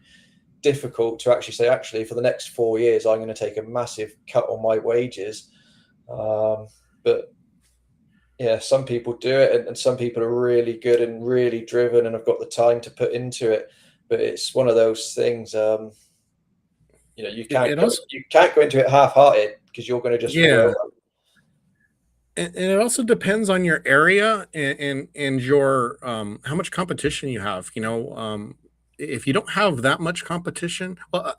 Speaker 2: difficult to actually say, actually, for the next 4 years, I'm going to take a massive cut on my wages. But yeah, some people do it, and some people are really good and really driven and have got the time to put into it. But it's one of those things. You
Speaker 1: It,
Speaker 2: can't
Speaker 1: it also
Speaker 2: go into it half-hearted, because you're going to just fall
Speaker 1: yeah.
Speaker 2: over.
Speaker 1: And it also depends on your area and your how much competition you have. If you don't have that much competition, well,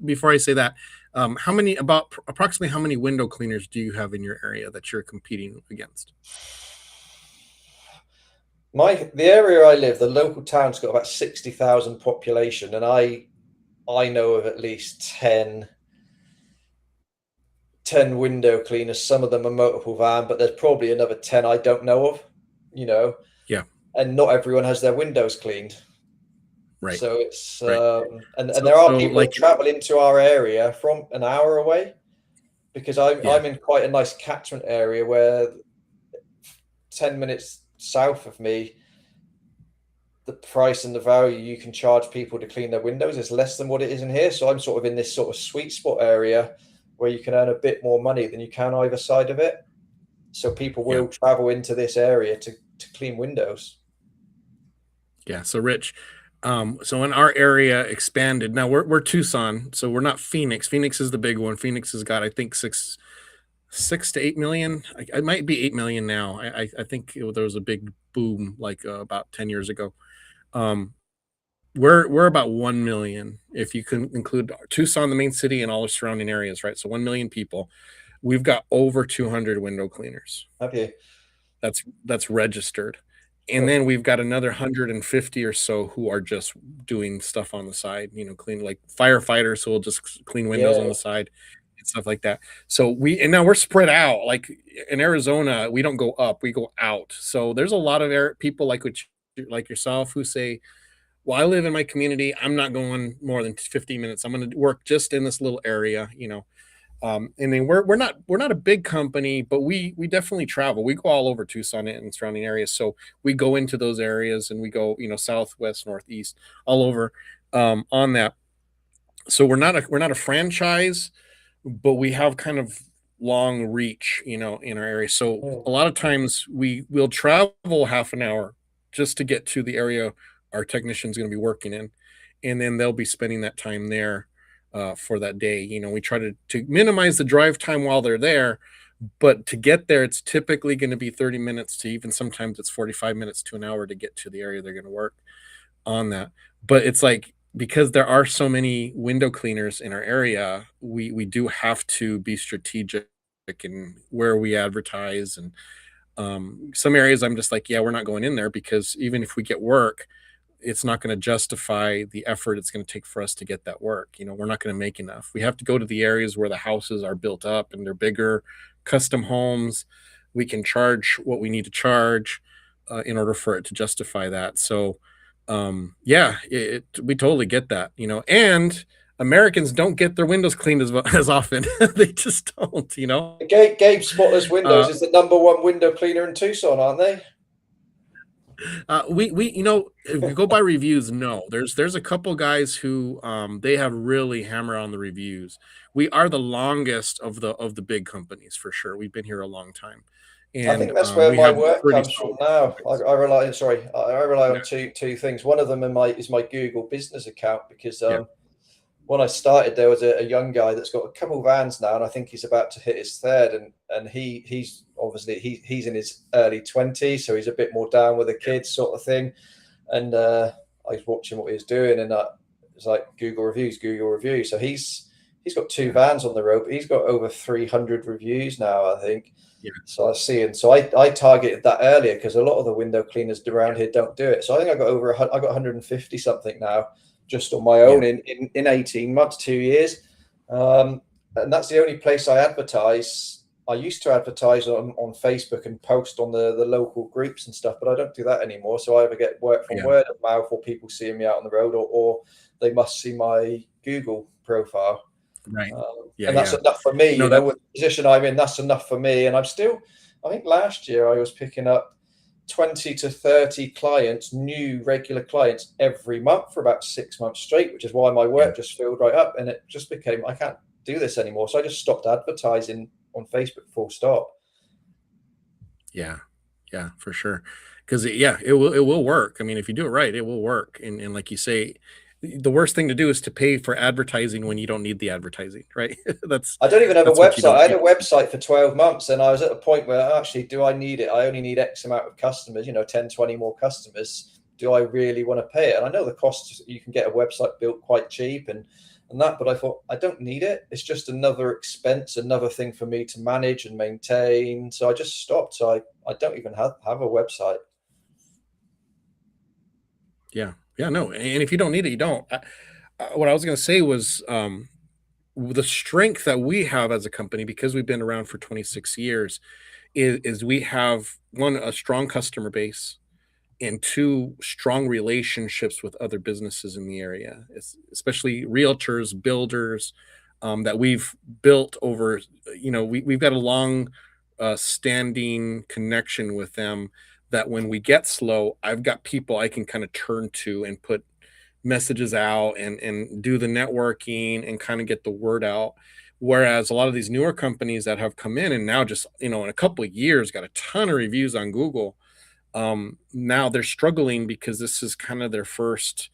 Speaker 1: before I say that, approximately how many window cleaners do you have in your area that you're competing against?
Speaker 2: The area I live, the local town's got about 60,000 population, and I know of at least ten window cleaners. Some of them are multiple van, but there's probably another 10 I don't know of. You know,
Speaker 1: Yeah.
Speaker 2: and not everyone has their windows cleaned.
Speaker 1: Right.
Speaker 2: So it's
Speaker 1: Right.
Speaker 2: and
Speaker 1: So
Speaker 2: there are
Speaker 1: so
Speaker 2: people that
Speaker 1: like
Speaker 2: travel into our area from an hour away, because
Speaker 1: yeah.
Speaker 2: I'm in quite a nice catchment area where 10 minutes south of me, the price and the value you can charge people to clean their windows is less than what it is in here. So I'm sort of in this sort of sweet spot area where you can earn a bit more money than you can either side of it. So people
Speaker 1: Yeah.
Speaker 2: will travel into this area to clean windows.
Speaker 1: Yeah. So Rich, so in our area expanded. Now we're Tucson, so we're not Phoenix. Phoenix is the big one. Phoenix has got, I think, 6 to 8 million. It might be 8 million now. I think there was a big boom like about 10 years ago. Um, we're about 1 million if you can include Tucson, the main city, and all the surrounding areas, right? So 1 million people. We've got over 200 window cleaners.
Speaker 2: Have you?
Speaker 1: That's registered. And then we've got another 150 or so who are just doing stuff on the side, clean, like firefighters who will just clean windows on
Speaker 2: Yeah.
Speaker 1: the side and stuff like that. So and now we're spread out. Like in Arizona, we don't go up, we go out. So there's a lot of people like yourself who say, well, I live in my community. I'm not going more than 15 minutes. I'm going to work just in this little area. And then we're not a big company, but we definitely travel. We go all over Tucson and surrounding areas. So we go into those areas and we go, southwest, northeast, all over on that. So we're not a franchise, but we have kind of long reach, in our area. So
Speaker 2: Yeah.
Speaker 1: a lot of times we will travel half an hour just to get to the area our technician's going to be working in, and then they'll be spending that time there for that day. We try to minimize the drive time while they're there, but to get there, it's typically going to be 30 minutes to even sometimes it's 45 minutes to an hour to get to the area they're going to work on that. But it's like because there are so many window cleaners in our area, we do have to be strategic in where we advertise. And some areas I'm just like, yeah, we're not going in there because even if we get work, it's not going to justify the effort it's going to take for us to get that work. We're not going to make enough. We have to go to the areas where the houses are built up and they're bigger, custom homes. We can charge what we need to charge in order for it to justify that. So, yeah, we totally get that. And Americans don't get their windows cleaned as often. They just don't.
Speaker 2: Gabe Spotter's Windows
Speaker 1: Uh,
Speaker 2: is the #1 window cleaner in Tucson, aren't they?
Speaker 1: we if you go by reviews, no. There's a couple guys who they have really hammer on the reviews. We are the longest of the big companies for sure. We've been here a long time,
Speaker 2: I
Speaker 1: and
Speaker 2: think that's where
Speaker 1: we
Speaker 2: my
Speaker 1: have
Speaker 2: work
Speaker 1: pretty
Speaker 2: comes from
Speaker 1: solid
Speaker 2: now.
Speaker 1: rates.
Speaker 2: I rely
Speaker 1: Yeah,
Speaker 2: on two things. One of them is my Google business account, because
Speaker 1: yeah,
Speaker 2: when I started, there was a young guy that's got a couple of vans now, and I think he's about to hit his third. And he's obviously he's in his early 20s, so he's a bit more down with the
Speaker 1: yeah,
Speaker 2: kids sort of thing. And I was watching what he was doing, and it's like Google reviews, Google reviews. So he's got two
Speaker 1: yeah,
Speaker 2: vans on the road, but he's got over 300 reviews now, I think.
Speaker 1: yeah,
Speaker 2: So I see, and so I targeted that earlier because a lot of the window cleaners around here don't do it. So I think I got 150 something now, just on my
Speaker 1: yeah,
Speaker 2: own in 18 months, 2 years. And that's the only place I advertise. I used to advertise on Facebook and post on the local groups and stuff, but I don't do that anymore. So I either get work from
Speaker 1: yeah.
Speaker 2: word of mouth, or people seeing me out on the road, or they must see my Google profile.
Speaker 1: Right. Yeah,
Speaker 2: And that's
Speaker 1: yeah.
Speaker 2: enough for me,
Speaker 1: No, that
Speaker 2: with the position I'm in. That's enough for me. And I think last year I was picking up 20 to 30 clients, new regular clients every month for about 6 months straight, which is why my
Speaker 1: yeah,
Speaker 2: work just filled right up. And it just became, I can't do this anymore. So I just stopped advertising on Facebook, full stop.
Speaker 1: yeah, yeah, for sure. Because yeah, it will work. I mean, if you do it right, it will work. And like you say, the worst thing to do is to pay for advertising when you don't need the advertising, right? that's
Speaker 2: I don't even have a
Speaker 1: that's what you
Speaker 2: website. I
Speaker 1: don't
Speaker 2: had
Speaker 1: you
Speaker 2: a website for 12 months, and I was at a point where actually, do I need it? I only need X amount of customers, 10, 20 more customers. Do I really want to pay it? And I know the costs, you can get a website built quite cheap and that, but I thought, I don't need it. It's just another expense, another thing for me to manage and maintain. So I just stopped. So I don't even have a website.
Speaker 1: Yeah, yeah, no. And if you don't need it, you don't. What I was going to say was the strength that we have as a company because we've been around for 26 years is we have one a strong customer base, and two, strong relationships with other businesses in the area, especially realtors, builders, that we've built over. We've got a long standing connection with them, that when we get slow, I've got people I can kind of turn to and put messages out and do the networking and kind of get the word out. Whereas a lot of these newer companies that have come in and now just, in a couple of years got a ton of reviews on Google, now they're struggling because this is kind of their first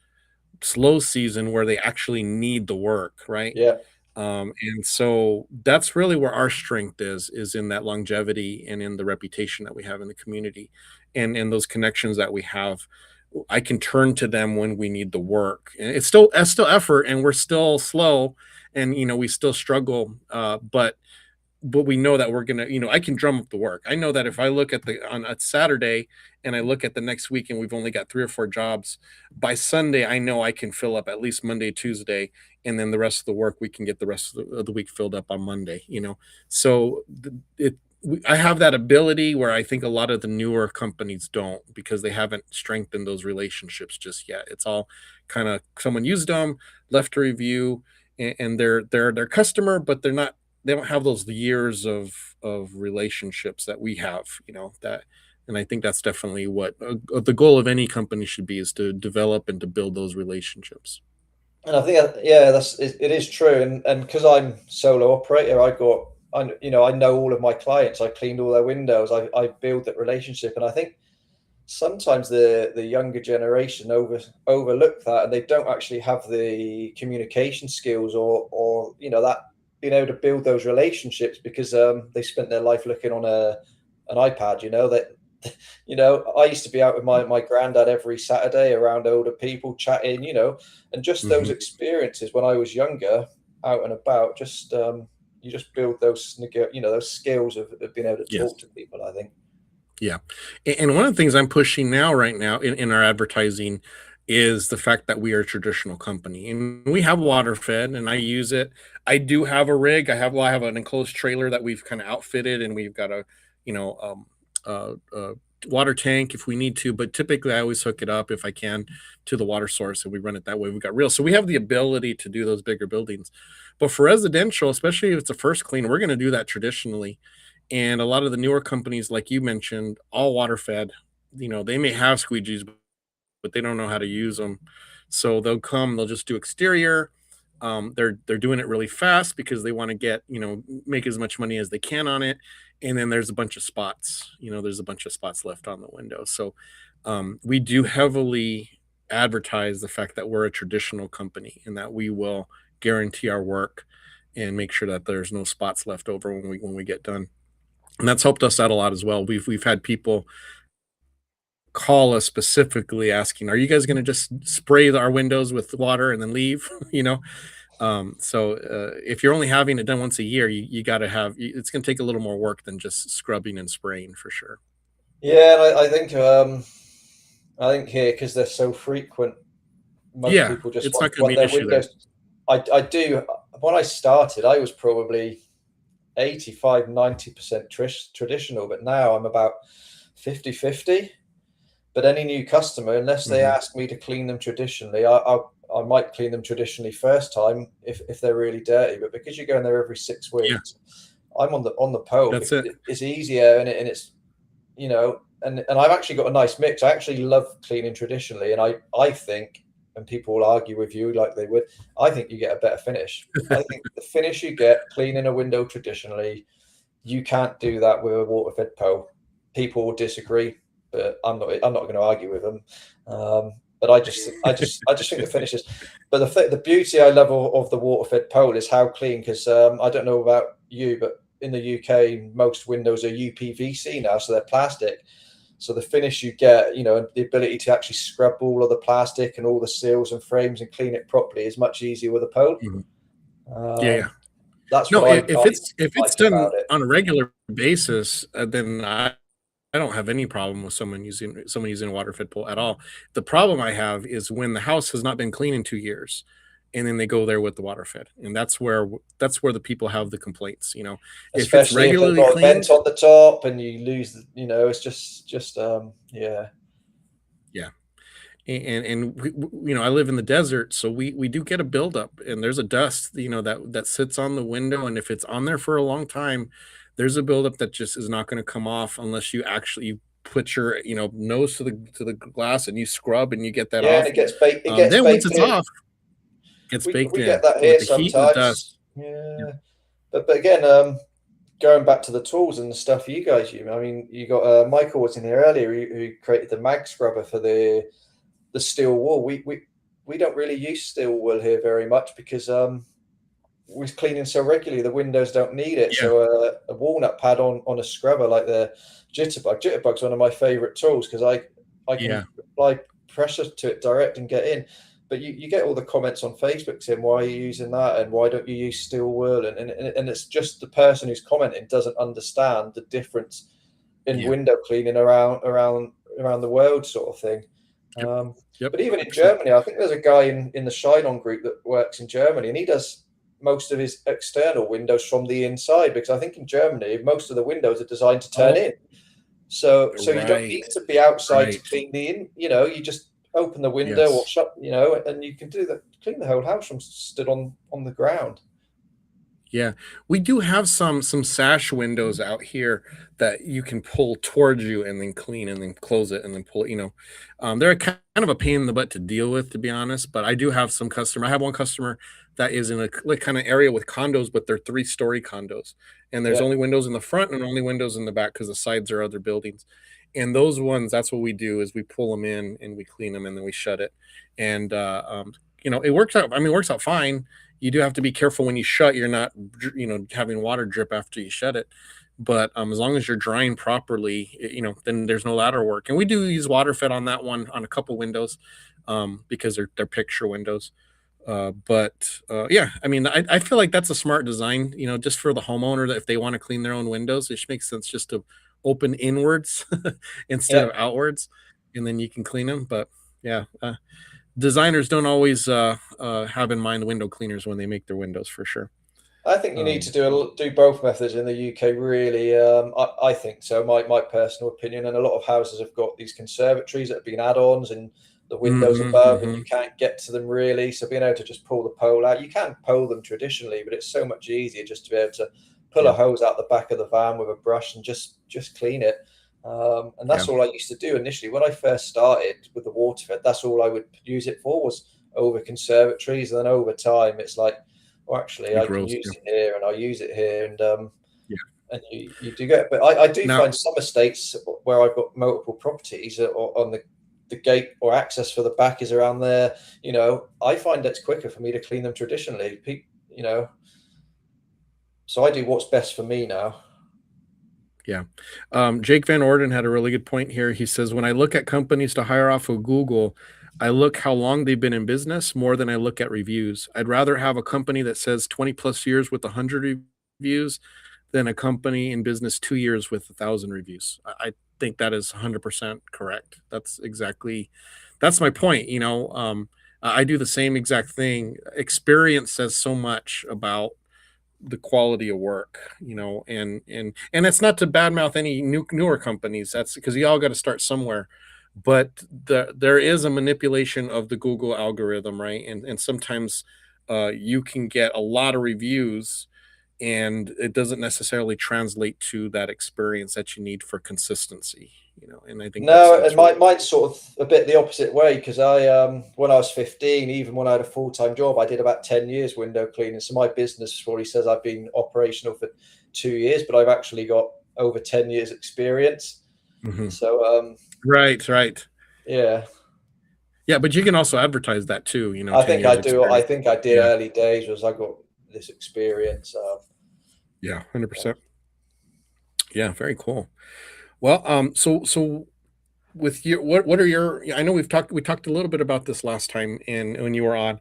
Speaker 1: slow season where they actually need the work, right?
Speaker 2: Yeah.
Speaker 1: And so that's really where our strength is in that longevity and in the reputation that we have in the community, and those connections that we have. I can turn to them when we need the work. And it's still effort, and we're still slow, and we still struggle. But we know that we're gonna, I can drum up the work. I know that if I look at the on a Saturday and I look at the next week and we've only got 3 or 4 jobs, by Sunday I know I can fill up at least Monday, Tuesday, and then the rest of the work we can get the rest of the week filled up on Monday. So I have that ability where I think a lot of the newer companies don't, because they haven't strengthened those relationships just yet. It's all kind of someone used them, left a review, and they're their customer, but they don't have those years of relationships that we have, and I think that's definitely what the goal of any company should be, is to develop and to build those relationships.
Speaker 2: And I think, yeah, it is true. And because I'm solo operator, I know all of my clients. I cleaned all their windows. I build that relationship, and I think sometimes the younger generation overlook that, and they don't actually have the communication skills, or that being able to build those relationships, because they spent their life looking on an iPad. That I used to be out with my granddad every Saturday around older people chatting, and just those
Speaker 1: Hmm.
Speaker 2: experiences when I was younger, out and about, just you just build those skills of being able to talk
Speaker 1: Yes.
Speaker 2: to people, I think.
Speaker 1: Yeah. And one of the things I'm pushing now, right now, in our advertising, is the fact that we are a traditional company and we have water fed and I use it. I do have a rig. I have an enclosed trailer that we've kind of outfitted, and we've got a, you know, water tank if we need to, but typically I always hook it up if I can to the water source, and we run it that way. We've got real. So we have the ability to do those bigger buildings. But for residential, especially if it's a first clean, we're going to do that traditionally. And a lot of the newer companies, like you mentioned, all water fed, they may have squeegees, but they don't know how to use them. So they'll just do exterior. They're doing it really fast because they want to make as much money as they can on it. And then there's a bunch of spots. There's a bunch of spots left on the window. So we do heavily advertise the fact that we're a traditional company and that we will guarantee our work and make sure that there's no spots left over when we get done, and that's helped us out a lot as well. We've had people call us specifically asking, "Are you guys going to just spray our windows with water and then leave?" So if you're only having it done once a year, you got to have. It's going to take a little more work than just scrubbing and spraying for sure.
Speaker 2: Yeah, and I think here, because they're so frequent, most
Speaker 1: Yeah,
Speaker 2: people just
Speaker 1: it's not going to
Speaker 2: want
Speaker 1: be an
Speaker 2: their
Speaker 1: issue there.
Speaker 2: windows. I do. When I started, I was probably 85, 90% traditional, but now I'm about 50-50. But any new customer, unless they
Speaker 1: Hmm.
Speaker 2: ask me to clean them traditionally, I might clean them traditionally first time if they're really dirty. But because you're going there every six
Speaker 1: Yeah,
Speaker 2: weeks, I'm on the pole,
Speaker 1: that's
Speaker 2: because
Speaker 1: it.
Speaker 2: it's easier, and it's and I've actually got a nice mix. I actually love cleaning traditionally, and I think, and people will argue with you like they would, I think you get a better finish. I think the finish you get cleaning a window traditionally, you can't do that with a water fed pole. People will disagree, but I'm not going to argue with them. But I just think the finishes. But the beauty I love of the water fed pole is how clean. Because I don't know about you, but in the UK, most windows are UPVC now, so they're plastic. So the finish you get, the ability to actually scrub all of the plastic and all the seals and frames and clean it properly is much easier with a pole.
Speaker 1: Mhm. Yeah, yeah.
Speaker 2: Um, that's what
Speaker 1: No,
Speaker 2: I
Speaker 1: if it's
Speaker 2: like
Speaker 1: done
Speaker 2: about it.
Speaker 1: on a regular basis, then I don't have any problem with someone using a water fed pool at all. The problem I have is when the house has not been clean in 2 years, and then they go there with the water fed, and that's where the people have the complaints. If it's
Speaker 2: Especially if they've
Speaker 1: regularly
Speaker 2: got a vent
Speaker 1: cleaned,
Speaker 2: on the top and you lose, it's just yeah.
Speaker 1: Yeah. And I live in the desert, so we do get a buildup, and there's a dust, that sits on the window, and if it's on there for a long time, there's a buildup that just is not going to come off unless you actually put your nose to the glass and you scrub and you get that
Speaker 2: Yeah, and
Speaker 1: off.
Speaker 2: it gets
Speaker 1: Then once
Speaker 2: baked
Speaker 1: it's
Speaker 2: in.
Speaker 1: off, it gets baked
Speaker 2: We get
Speaker 1: in
Speaker 2: that
Speaker 1: with
Speaker 2: here
Speaker 1: the heat and the dust.
Speaker 2: sometimes.
Speaker 1: Yep.
Speaker 2: Yeah, but again, going back to the tools and the stuff you guys use. I mean, you got Michael was in here earlier who created the mag scrubber for the steel wool. We don't really use steel wool here very much because we're cleaning so regularly. The windows don't need it.
Speaker 1: Yeah,
Speaker 2: So a walnut pad on a scrubber like the Jitterbug. Jitterbug's one of my favorite tools because I can
Speaker 1: yeah,
Speaker 2: apply pressure to it direct and get in. But you get all the comments on Facebook saying, why are you using that? And why don't you use steel wool? And it's just the person who's commenting doesn't understand the difference in
Speaker 1: yeah.
Speaker 2: window cleaning around the world, sort of thing.
Speaker 1: Yep,
Speaker 2: Um,
Speaker 1: yep,
Speaker 2: but even in
Speaker 1: 100%.
Speaker 2: Germany, I think there's a guy in the Shine On group that works in Germany, and he does most of his external windows from the inside because I think in Germany most of the windows are designed to turn
Speaker 1: Oh,
Speaker 2: in. So you don't
Speaker 1: right,
Speaker 2: need to be outside to
Speaker 1: right.
Speaker 2: clean the in. You just open the window or
Speaker 1: Yes.
Speaker 2: shut. And you can do that. Clean the whole house from stood on the ground.
Speaker 1: Yeah, we do have some sash windows out here that you can pull towards you and then clean and then close it and then pull it, they're kind of a pain in the butt to deal with, to be honest, but I do have some customer I have one customer that is in a like kind of area with condos, but they're three-story condos. And there's
Speaker 2: Yeah,
Speaker 1: only windows in the front and only windows in the back because the sides are other buildings. And those ones, that's what we do is we pull them in and we clean them and then we shut it. And it works out. I mean, it works out fine. You do have to be careful when you shut. You're not, having water drip after you shut it. But as long as you're drying properly, then there's no ladder work. And we do use water fed on that one on a couple windows, because they're picture windows. But yeah, I mean, I feel like that's a smart design. Just for the homeowner that if they want to clean their own windows, it makes sense just to open inwards instead
Speaker 2: yeah.
Speaker 1: of outwards, and then you can clean them. But yeah, designers don't always have in mind window cleaners when they make their windows for sure.
Speaker 2: I think you need to
Speaker 1: Um,
Speaker 2: do both methods in the UK. Really, I think so. My personal opinion, and a lot of houses have got these conservatories that have been add-ons, and the windows
Speaker 1: mhm,
Speaker 2: above, and you
Speaker 1: mhm.
Speaker 2: can't get to them really. So being able to just pull the pole out, you can pole them traditionally, but it's so much easier just to be able to pull a
Speaker 1: Yeah,
Speaker 2: hose out the back of the van with a brush and just clean it. And
Speaker 1: yeah,
Speaker 2: that's all I used to do initially when I first started with the water fed. That's all I would use it for was over conservatories, and then over time, it's like, well, actually,
Speaker 1: it
Speaker 2: I can
Speaker 1: grows.
Speaker 2: use
Speaker 1: Yeah,
Speaker 2: it here and I use it here,
Speaker 1: yeah.
Speaker 2: and you do get. But I do
Speaker 1: Now,
Speaker 2: find some estates where I've got multiple properties on the gate or access for the back is around there. I find it's quicker for me to clean them traditionally. You know, so I do what's best for me now.
Speaker 1: yeah. Jake Van Orden had a really good point here. He says, when I look at companies to hire off of Google, I look how long they've been in business more than I look at reviews. I'd rather have a company that says 20 plus years with 100 reviews than a company in business 2 years with 1,000 reviews. I think that is 100% correct. That's my point. I do the same exact thing. Experience says so much about the quality of work, and it's not to badmouth any newer companies. That's because you all got to start somewhere. But there is a manipulation of the Google algorithm, right? And sometimes you can get a lot of reviews, and it doesn't necessarily translate to that experience that you need for consistency. And I think that's
Speaker 2: No, and
Speaker 1: that's really
Speaker 2: mine's sort of a bit the opposite way because I when I was 15, even when I had a full-time job, I did about 10 years window cleaning. So my business probably says I've been operational for 2 years, but I've actually got over 10 years experience.
Speaker 1: Mhm.
Speaker 2: So
Speaker 1: Right, right.
Speaker 2: yeah,
Speaker 1: Yeah, but you can also advertise that too,
Speaker 2: I
Speaker 1: 10
Speaker 2: think I
Speaker 1: years
Speaker 2: do. I
Speaker 1: experience.
Speaker 2: think I did
Speaker 1: Yeah,
Speaker 2: early days was I got this experience.
Speaker 1: yeah,
Speaker 2: Yeah.
Speaker 1: 100%. Yeah, very cool. Well, so with your what are your I know we talked a little bit about this last time in when you were on,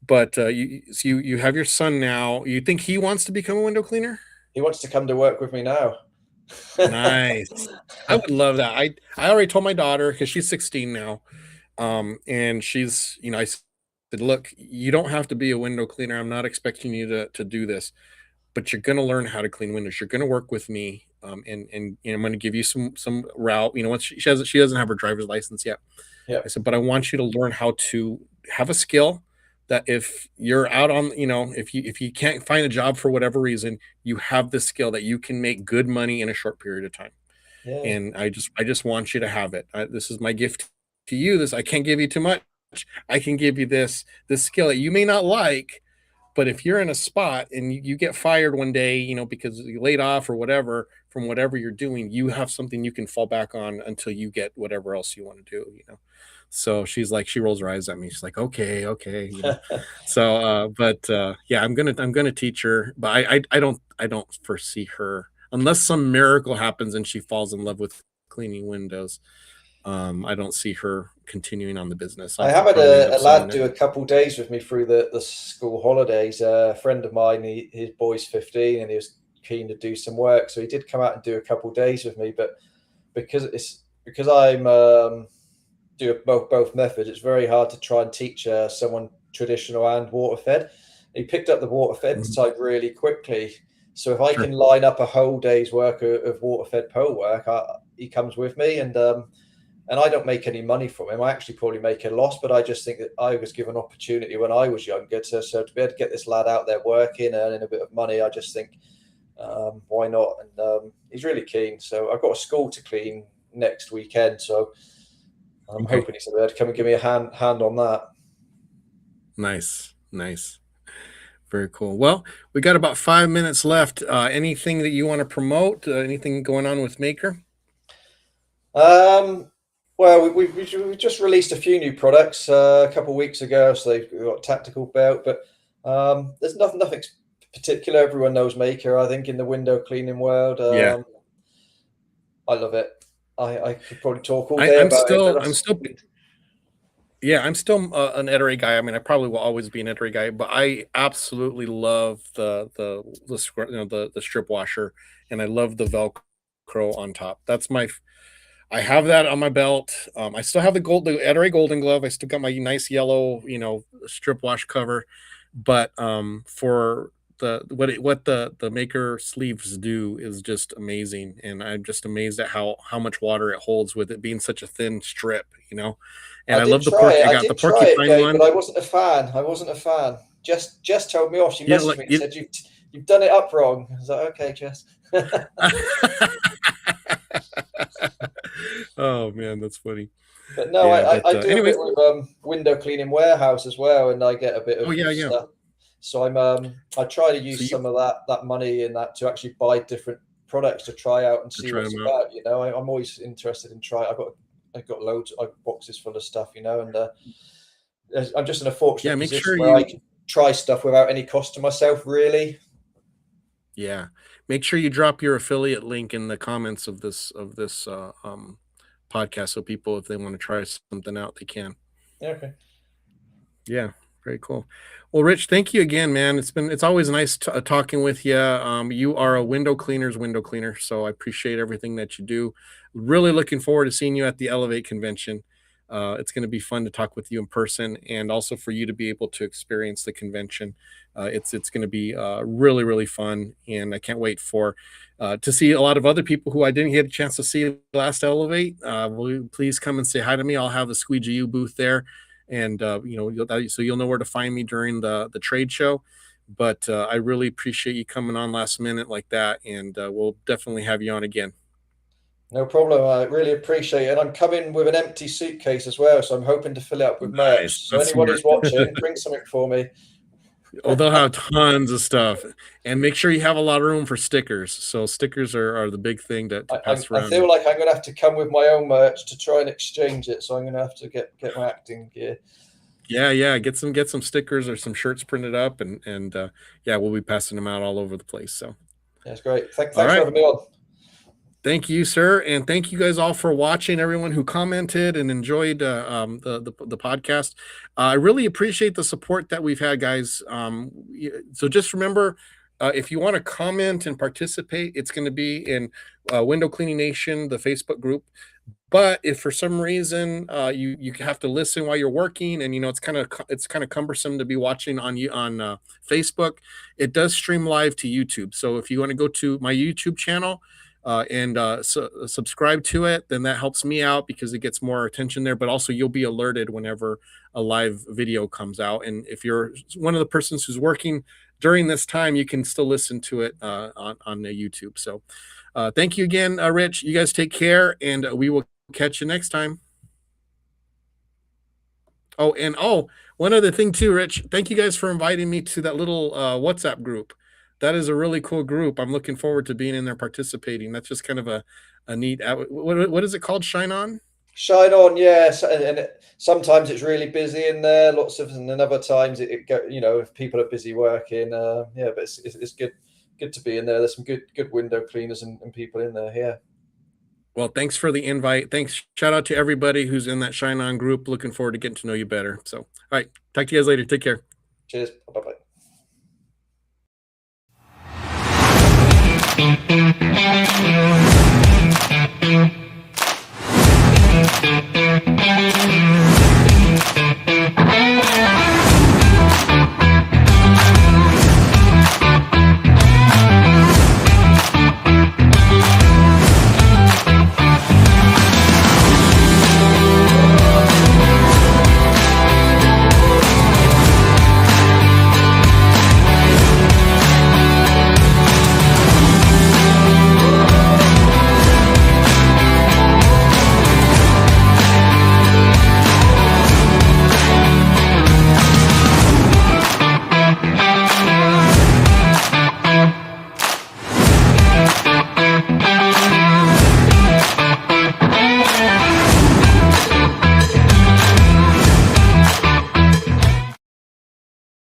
Speaker 1: but you have your son now. You think he wants to become a window cleaner?
Speaker 2: He wants to come to work with me now.
Speaker 1: Nice. I would love that. I already told my daughter because she's 16 now. And I said, look, you don't have to be a window cleaner. I'm not expecting you to do this, but you're going to learn how to clean windows. You're going to work with me. and I'm going to give you some route. Once she doesn't have her driver's license yet.
Speaker 2: Yeah.
Speaker 1: I said, but I want you to learn how to have a skill that if you're out on, if you can't find a job for whatever reason, you have the skill that you can make good money in a short period of time.
Speaker 2: Yeah.
Speaker 1: And I just want you to have it. This is my gift to you. This I can't give you too much. I can give you this skill that you may not like, but if you're in a spot and you get fired one day, because you laid off or whatever from whatever you're doing, you have something you can fall back on until you get whatever else you want to do. So she rolls her eyes at me. She's like, okay, okay. So, but yeah, I'm gonna teach her, but I don't foresee her unless some miracle happens and she falls in love with cleaning windows. I don't see her continuing on the business.
Speaker 2: I
Speaker 1: I'll
Speaker 2: have had
Speaker 1: probably end
Speaker 2: a
Speaker 1: up
Speaker 2: lad
Speaker 1: selling
Speaker 2: do
Speaker 1: it.
Speaker 2: a couple days with me through the school holidays. A friend of mine, his boy's 15, and he was keen to do some work, so he did come out and do a couple days with me. But because I'm do both methods, it's very hard to try and teach someone traditional and water fed. He picked up the water fed
Speaker 1: Mhm.
Speaker 2: side really quickly. So if I
Speaker 1: Sure.
Speaker 2: can line up a whole day's work of water fed pole work, he comes with me, and I don't make any money from him. I actually probably make a loss, but I just think that I was given opportunity when I was younger to be able to get this lad out there working, earning a bit of money. I just think, why not? And he's really keen. So I've got a school to clean next weekend, so I'm
Speaker 1: Okay.
Speaker 2: hoping he's there to come and give me a hand on that.
Speaker 1: Nice. Nice. Very cool. Well, we got about 5 minutes left. Anything that you want to promote? Anything going on with Maker?
Speaker 2: Um, well, we just released a few new products a couple of weeks ago. So they've got tactical belt, but there's nothing particular. Everyone knows Maker, I think, in the window cleaning world.
Speaker 1: Yeah.
Speaker 2: I love it. I could probably talk all
Speaker 1: I,
Speaker 2: day
Speaker 1: I'm
Speaker 2: about it, but
Speaker 1: still I'm still Yeah, I'm still an Ettore guy. I mean, I probably will always be an Ettore guy, but I absolutely love the strip washer, and I love the Velcro on top. I have that on my belt. I still have the Ettore Golden Glove. I still got my nice yellow, strip wash cover, but for what the Maker sleeves do is just amazing, and I'm just amazed at how much water it holds with it being such a thin strip. And
Speaker 2: I
Speaker 1: I
Speaker 2: did
Speaker 1: love the
Speaker 2: try it.
Speaker 1: I
Speaker 2: I
Speaker 1: got the
Speaker 2: did try it,
Speaker 1: porcupine
Speaker 2: Gabe, but
Speaker 1: one.
Speaker 2: I wasn't a fan. I wasn't a fan. Jess told me off. She
Speaker 1: You know,
Speaker 2: messaged
Speaker 1: like
Speaker 2: me and
Speaker 1: you.
Speaker 2: said you've done it up wrong. I was like, okay, Jess.
Speaker 1: Oh man, that's funny.
Speaker 2: But no,
Speaker 1: Yeah,
Speaker 2: I
Speaker 1: but
Speaker 2: do a bit
Speaker 1: anyways.
Speaker 2: with window cleaning warehouse as well, and I get a bit
Speaker 1: Oh yeah,
Speaker 2: of
Speaker 1: yeah.
Speaker 2: stuff. So I try to
Speaker 1: So
Speaker 2: use
Speaker 1: you
Speaker 2: some of that money in that to actually buy different products to try out and
Speaker 1: to
Speaker 2: see
Speaker 1: try
Speaker 2: what it's
Speaker 1: them out.
Speaker 2: about. I'm always interested in try. I've got loads of boxes full of stuff, and I'm just in a
Speaker 1: Yeah,
Speaker 2: fortunate
Speaker 1: make
Speaker 2: position
Speaker 1: sure
Speaker 2: where I
Speaker 1: you.
Speaker 2: can try stuff without any cost to myself, really.
Speaker 1: Yeah, make sure you drop your affiliate link in the comments of this podcast, so people, if they want to try something out, they can.
Speaker 2: Yeah, okay.
Speaker 1: Yeah, very cool. Well, Rich, thank you again, man. It's always nice talking with you. You are a window cleaner's window cleaner, so I appreciate everything that you do. Really looking forward to seeing you at the Elevate convention. It's going to be fun to talk with you in person, and also for you to be able to experience the convention. It's going to be really fun, and I can't wait for to see a lot of other people who I didn't get a chance to see last Elevate. Will you please come and say hi to me? I'll have the Squeegee U booth there, and you'll know where to find me during the trade show. But I really appreciate you coming on last minute like that, and we'll definitely have you on again.
Speaker 2: No problem. I really appreciate it. And I'm coming with an empty suitcase as well, so I'm hoping to fill it up with
Speaker 1: Nice,
Speaker 2: merch. So
Speaker 1: that's
Speaker 2: anyone
Speaker 1: smart.
Speaker 2: who's watching, bring something for me.
Speaker 1: Oh, they'll have tons of stuff, and make sure you have a lot of room for stickers. So stickers are the big thing to pass
Speaker 2: I
Speaker 1: around.
Speaker 2: feel like I'm going to have to come with my own merch to try and exchange it. So I'm going to have to get my acting gear.
Speaker 1: Yeah, get some stickers or some shirts printed up, and yeah, we'll be passing them out all over the place. So,
Speaker 2: That's great.
Speaker 1: all
Speaker 2: Thanks for
Speaker 1: right.
Speaker 2: having me on.
Speaker 1: Thank you, sir, and thank you guys all for watching. Everyone who commented and enjoyed the podcast, I really appreciate the support that we've had, guys. So just remember, if you want to comment and participate, it's going to be in Window Cleaning Nation, the Facebook group. But if for some reason you have to listen while you're working, and it's kind of cumbersome to be watching on Facebook, it does stream live to YouTube. So if you want to go to my YouTube channel, and subscribe to it, then that helps me out because it gets more attention there. But also, you'll be alerted whenever a live video comes out. And if you're one of the persons who's working during this time, you can still listen to it on the YouTube. So, thank you again, Rich. You guys take care, and we will catch you next time. Oh, one other thing too, Rich. Thank you guys for inviting me to that little WhatsApp group. That is a really cool group. I'm looking forward to being in there participating. That's just kind of a neat. What is it called? Shine on.
Speaker 2: Shine on, yes, and sometimes it's really busy in there. Lots of, and then other times it go, you know, if people are busy working, yeah, but it's good to be in there. There's some good window cleaners and people in there. Yeah.
Speaker 1: Well, thanks for the invite. Thanks. Shout out to everybody who's in that Shine On group. Looking forward to getting to know you better. So, all right. Talk to you guys later. Take care.
Speaker 2: Cheers. Bye bye.